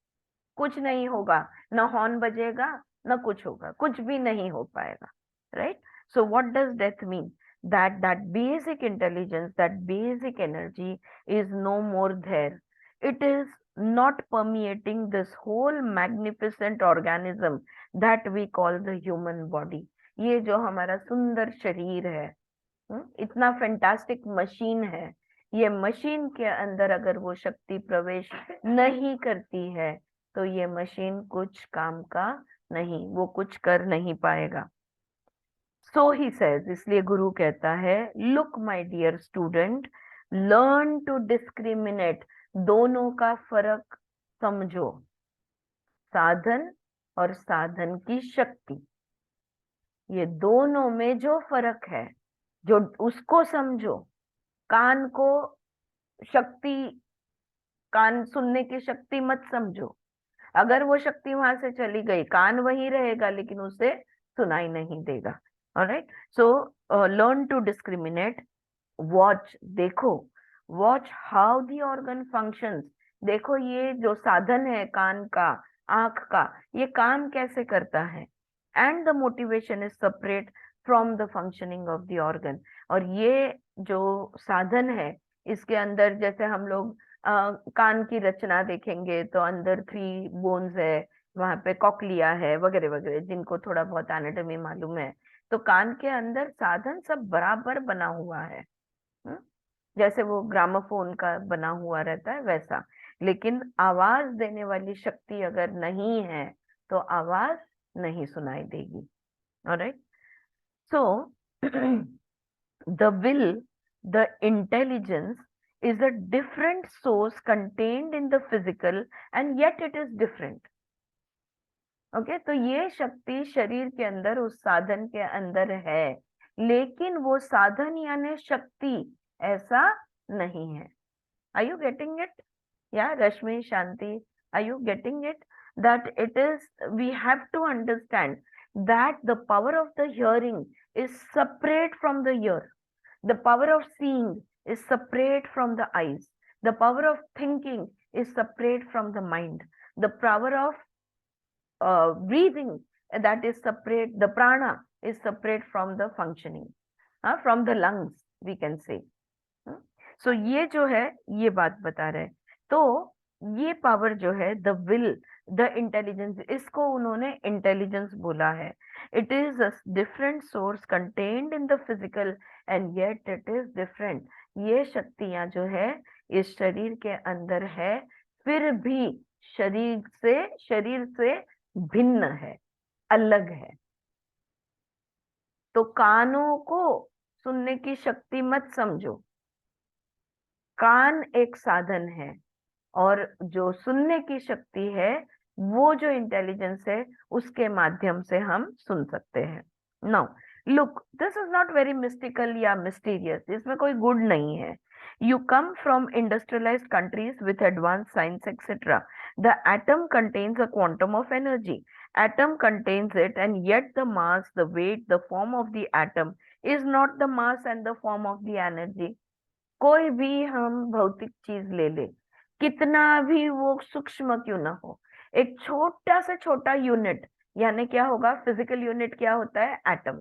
कुछ नहीं होगा, न हॉर्न बजेगा न कुछ होगा, कुछ भी नहीं हो पाएगा, right? So what does death mean? that basic intelligence, that basic energy is no more there. It is not permeating this whole magnificent organism that we call the human body. ये जो हमारा सुंदर शरीर है, इतना फैंटास्टिक मशीन है, ये machine के अंदर अगर वो शक्ति प्रवेश नहीं करती है तो ये मशीन कुछ काम का नहीं, वो कुछ कर नहीं पाएगा। So he says, इसलिए गुरु कहता है, look my dear student, learn to discriminate, दोनों का फर्क समझो, साधन और साधन की शक्ति, ये दोनों में जो फर्क है, जो उसको समझो। कान को शक्ति, कान सुनने की शक्ति मत समझो, अगर वो शक्ति वहां से चली गई, कान वहीं रहेगा लेकिन उसे सुनाई नहीं देगा। Alright, so learn to discriminate. Watch, देखो, watch how the organ functions. देखो ये जो साधन है कान का, आंख का, ये काम कैसे करता है। And the motivation is separate from the functioning of the organ. और ये जो साधन है, इसके अंदर जैसे हम लोग कान की रचना देखेंगे तो अंदर 3 बोन्स है, वहां पे कॉकलिया है वगैरह वगैरह, जिनको थोड़ा बहुत एनाटॉमी मालूम है। तो कान के अंदर साधन सब बराबर बना हुआ है, जैसे वो ग्रामोफोन का बना हुआ रहता है वैसा, लेकिन आवाज देने वाली शक्ति अगर नहीं है तो आवाज नहीं सुनाई देगी। Alright, so the will, the intelligence is a different source contained in the physical and yet it is different. Okay, तो ये शक्ति शरीर के अंदर उस साधन के अंदर है, लेकिन वो साधन यानी शक्ति ऐसा नहीं है। Are you getting it? या Rashmi, Shanti, are you getting it? That it is, we have to understand that the power of the hearing is separate from the ear, the power of seeing is separate from the eyes, the power of thinking is separate from the mind, the power of breathing, that is separate, the prana is separate from the functioning, from the lungs we can say. So ये जो है ये बात बता रहे, तो ये power जो है the will, the intelligence, इसको उन्होंने intelligence बोला है। It is a different source contained in the physical and yet it is different. ये शक्तियां जो है इस शरीर के अंदर है, फिर भी शरीर से भिन्न है, अलग है। तो कानों को सुनने की शक्ति मत समझो, कान एक साधन है, और जो सुनने की शक्ति है, वो जो इंटेलिजेंस है, उसके माध्यम से हम सुन सकते हैं। Now look, this is not very mystical या मिस्टीरियस, इसमें कोई गुड नहीं है। You come from industrialized countries with advanced science, etc. The atom contains a quantum of energy. Atom contains it, and yet the mass, the weight, the form of the atom is not the mass and the form of the energy. कोई भी हम भौतिक चीज ले ले, कितना भी वो सूक्ष्म क्यों ना हो, एक छोटा से छोटा यूनिट, यानी क्या होगा, फिजिकल यूनिट क्या होता है, एटम।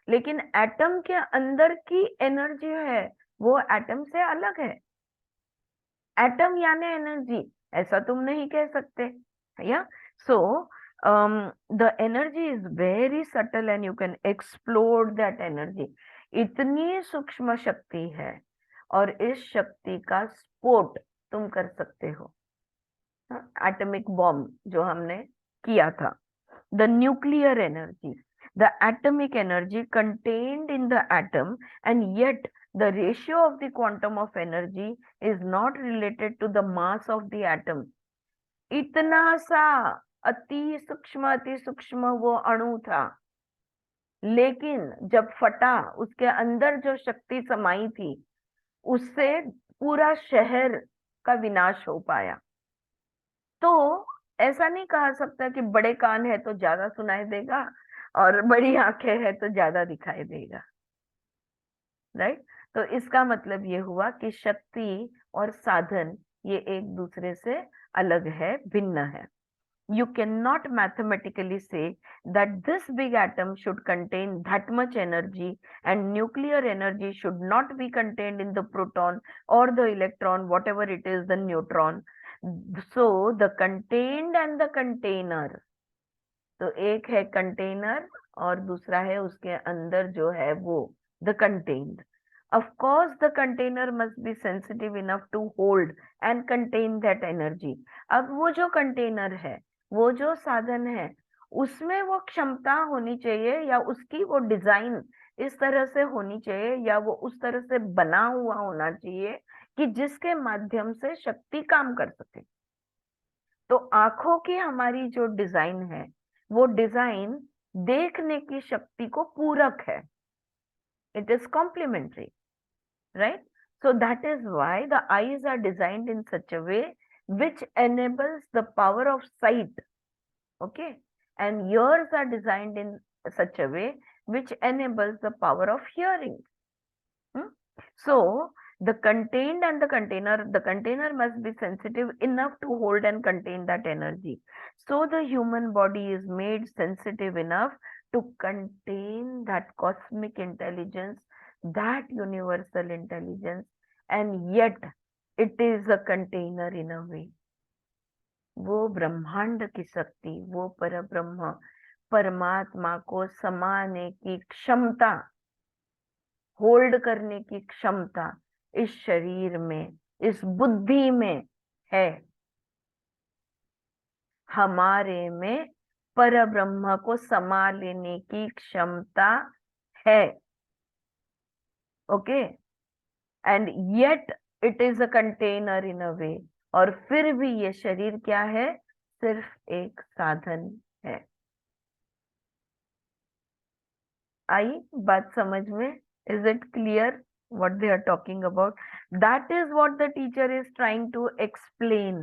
लेकिन एटम के अंदर की एनर्जी है, वो एटम से अलग है। एटम यानी एनर्जी, ऐसा तुम नहीं कह सकते, या so the energy is very subtle and you can explore that energy. इतनी सूक्ष्म शक्ति है, और इस शक्ति का स्फोट तुम कर सकते हो। एटॉमिक बॉम्ब जो हमने किया था, the nuclear energy, the atomic energy contained in the atom, and yet the ratio of the quantum of energy is not related to the mass of the atom. इतना सा अति सूक्ष्म वो अणु था, लेकिन जब फटा, उसके अंदर जो शक्ति समाई थी, उससे पूरा शहर का विनाश हो पाया। तो ऐसा नहीं कहा सकता कि बड़े कान है तो ज्यादा सुनाई देगा, और बड़ी आंखें है तो ज्यादा दिखाई देगा, राइट। तो इसका मतलब ये हुआ कि शक्ति और साधन ये एक दूसरे से अलग है, भिन्न है। You cannot mathematically say that this big atom should contain that much energy and nuclear energy should not be contained in the proton or the electron, whatever it is, the neutron. So the contained and the container, तो एक है container और दूसरा है उसके अंदर जो है वो the contained. Of course the container must be sensitive enough to hold and contain that energy. अब वो जो कंटेनर है, वो जो साधन है, उसमें वो क्षमता होनी चाहिए, या उसकी वो डिजाइन इस तरह से होनी चाहिए, या वो उस तरह से बना हुआ होना चाहिए कि जिसके माध्यम से शक्ति काम कर सके। तो आंखों की हमारी जो डिजाइन है, वो डिजाइन देखने की शक्ति को पूरक है, it is complementary, right. So that is why the eyes are designed in such a way which enables the power of sight, okay, and ears are designed in such a way which enables the power of hearing. So the contained and the container must be sensitive enough to hold and contain that energy. So the human body is made sensitive enough to contain that cosmic intelligence, that universal intelligence, and yet it is a container in a way. वो ब्रह्मांड की शक्ति, वो परब्रह्म परमात्मा को समाने की क्षमता, होल्ड करने की क्षमता इस शरीर में, इस बुद्धि में है। हमारे में परब्रह्म को समा लेने की क्षमता है, okay, and yet it is a container in a way. और फिर भी ये शरीर क्या है, सिर्फ एक साधन है। आई बात समझ में? Is it clear what they are talking about? That is what the teacher is trying to explain.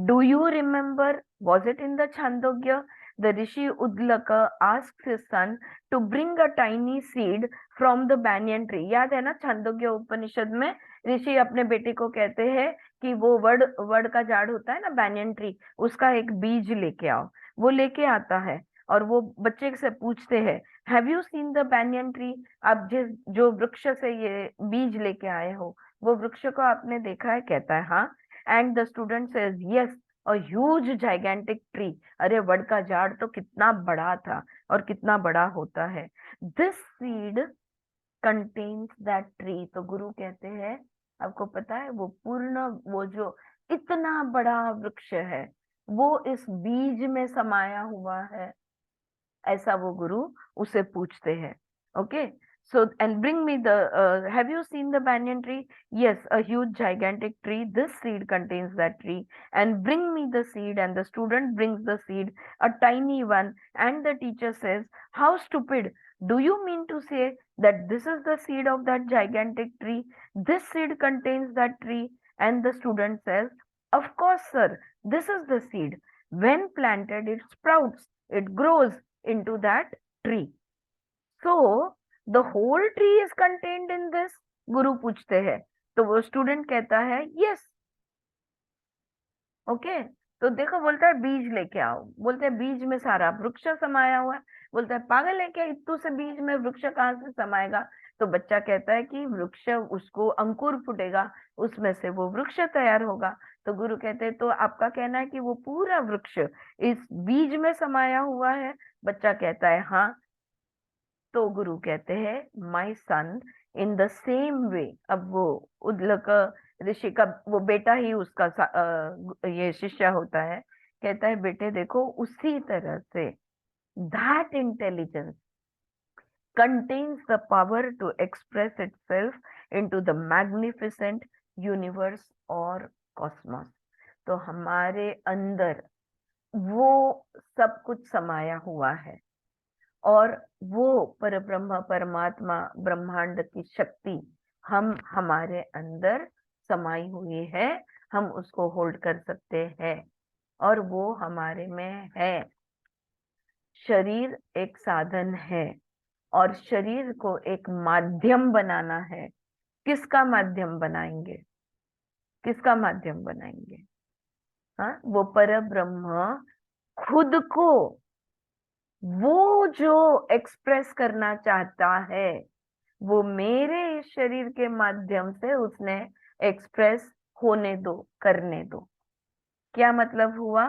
Do you remember, was it in the Chandogya? The Rishi Udlaka asked his son to bring a tiny seed from the banyan tree. याद है ना, छांदोग्य उपनिषद में ऋषि अपने बेटे को कहते हैं कि वो वड का झाड़ होता है ना, banyan tree, उसका एक बीज लेके आओ। वो लेके आता है और वो बच्चे से पूछते हैं, have you seen the banyan tree? आप जो वृक्ष से ये बीज लेके आए हो, वो वृक्ष को आपने देखा है? कहता है हाँ। And the student says yes, a huge gigantic tree. अरे वड का झाड़ तो कितना बड़ा था और कितना बड़ा होता है। This seed contains that tree. तो गुरु कहते हैं आपको पता है वो पूर्ण, वो जो इतना बड़ा वृक्ष है वो इस बीज में समाया हुआ है, ऐसा वो गुरु उसे पूछते हैं. Okay, so and bring me the have you seen the banyan tree? Yes, a huge gigantic tree. This seed contains that tree, and bring me the seed. And the student brings the seed, a tiny one, and the teacher says, how stupid, do you mean to say that this is the seed of that gigantic tree? This seed contains that tree. And the student says, of course sir, this is the seed. When planted it sprouts, it grows into that tree. So the whole tree is contained in this. गुरु पूछते हैं तो वो student कहता है yes. Okay, तो देखो बोलता है बीज लेके आओ. बोलते हैं बीज में सारा वृक्ष समाया हुआ है. बोलता है पागल है क्या, इतू से बीज में वृक्ष कहाँ से समाएगा? तो बच्चा कहता है कि वृक्ष, उसको अंकुर फूटेगा, उसमें से वो वृक्ष तैयार होगा. तो गुरु कहते हैं तो आपका कहना है कि वो पूरा वृक्ष इस बीज में समाया हुआ है? बच्चा कहता है हाँ. तो गुरु कहते हैं my son, in the same way. अब वो उद्लक ऋषि का वो बेटा ही उसका ये शिष्य होता है. कहता है बेटे देखो उसी तरह से that intelligence contains the power to express itself into the magnificent universe or cosmos. तो हमारे अंदर वो सब कुछ समाया हुआ है और वो परब्रह्म परमात्मा ब्रह्मांड की शक्ति हम हमारे अंदर समाई हुई है. हम उसको होल्ड कर सकते हैं और वो हमारे में है. शरीर एक साधन है और शरीर को एक माध्यम बनाना है. किसका माध्यम बनाएंगे? किसका माध्यम बनाएंगे? हाँ, वो परब्रह्म खुद को वो जो एक्सप्रेस करना चाहता है वो मेरे इस शरीर के माध्यम से उसने एक्सप्रेस होने दो, करने दो. क्या मतलब हुआ?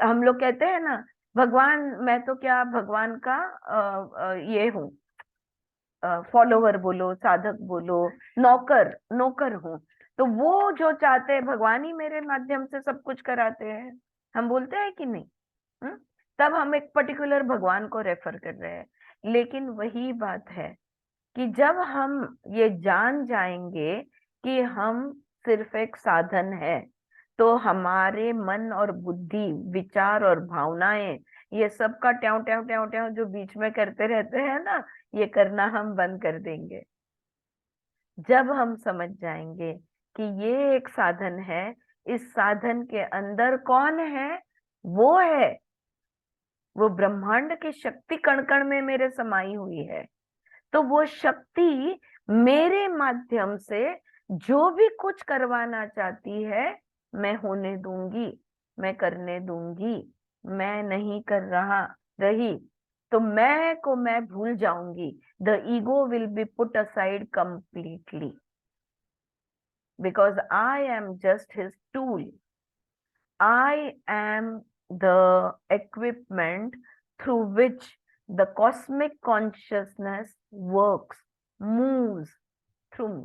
हम लोग कहते हैं ना भगवान, मैं तो क्या भगवान का ये हूँ, फॉलोवर बोलो, साधक बोलो, नौकर नौकर हूँ. तो वो जो चाहते हैं भगवान ही मेरे माध्यम से सब कुछ कराते हैं. हम बोलते हैं कि नहीं? तब हम एक पर्टिकुलर भगवान को रेफर कर रहे हैं. लेकिन वही बात है कि जब हम ये जान जाएंगे कि हम सिर्फ एक साधन है, तो हमारे मन और बुद्धि, विचार और भावनाएं, ये सब का ट्याव ट्याव ट्याव ट्याव जो बीच में करते रहते हैं ना, ये करना हम बंद कर देंगे. जब हम समझ जाएंगे कि ये एक साधन है, इस साधन के अंदर कौन है? वो है, वो ब्रह्मांड की शक्ति कण कण में मेरे समाई हुई है. तो वो शक्ति मेरे माध्यम से जो भी कुछ करवाना चाहती है मैं होने दूंगी, मैं करने दूंगी. मैं नहीं कर रही तो मैं को मैं भूल जाऊंगी. The ego will be put aside completely because I am just his tool. I am the equipment through which the cosmic consciousness works, moves through me.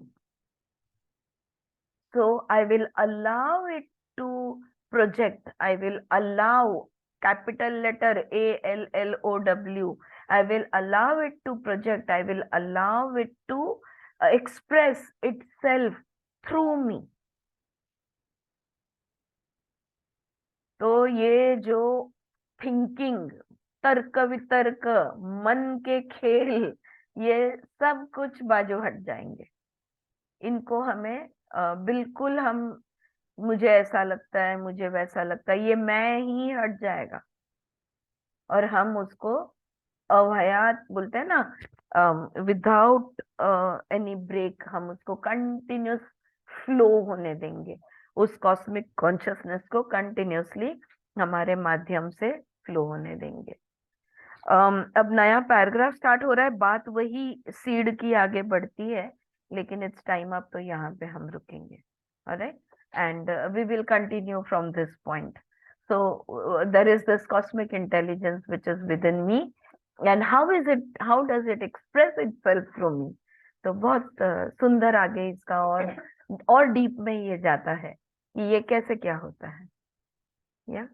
So I will allow it to project. I will allow, capital letter ALLOW, I will allow it to project. I will allow it to express itself through me. तो ये जो thinking, तर्क वितर्क, मन के खेल, ये सब कुछ बाजू हट जाएंगे. इनको हमें बिल्कुल हम, मुझे ऐसा लगता है, मुझे वैसा लगता है, ये मैं ही हट जाएगा और हम उसको अवयात बोलते हैं ना, विदाउट एनी ब्रेक हम उसको कंटिन्यूस फ्लो होने देंगे. उस कॉस्मिक कॉन्शियसनेस को कंटिन्यूसली हमारे माध्यम से फ्लो होने देंगे. अब नया पैराग्राफ स्टार्ट हो रहा है. बात वही सीड की आगे बढ़ती है, लेकिन इट्स टाइम अप, तो यहाँ पे हम रुकेंगे. Alright, and we will continue from this point. So there is this cosmic intelligence which is within me, and how does it express itself through me? तो बहुत सुंदर आगे इसका और डीप में ये जाता है कि ये कैसे क्या होता है। या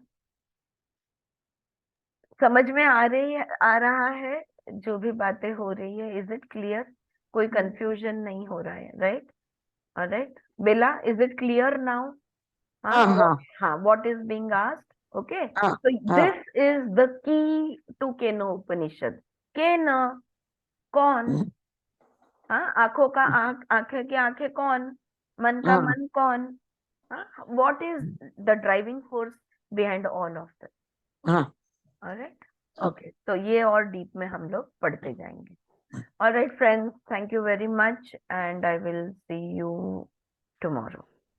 समझ में आ रहा है जो भी बातें हो रही है? Is it clear? कोई कंफ्यूजन नहीं हो रहा है? Right? Alright Bela, is it clear now? हाँ हाँ हाँ, what is being asked? Okay, हाँ so हाँ this is the key to केनो उपनिषद। केन कौन? हाँ, आंखों का आंख, आंखें की आंखें कौन? मन का हाँ मन कौन? हाँ, what is the driving force behind all of this? हाँ ऑलराइट, ओके तो ये और डीप में हम लोग पढ़ते जाएंगे। Alright friends, thank you very much and I will see you tomorrow.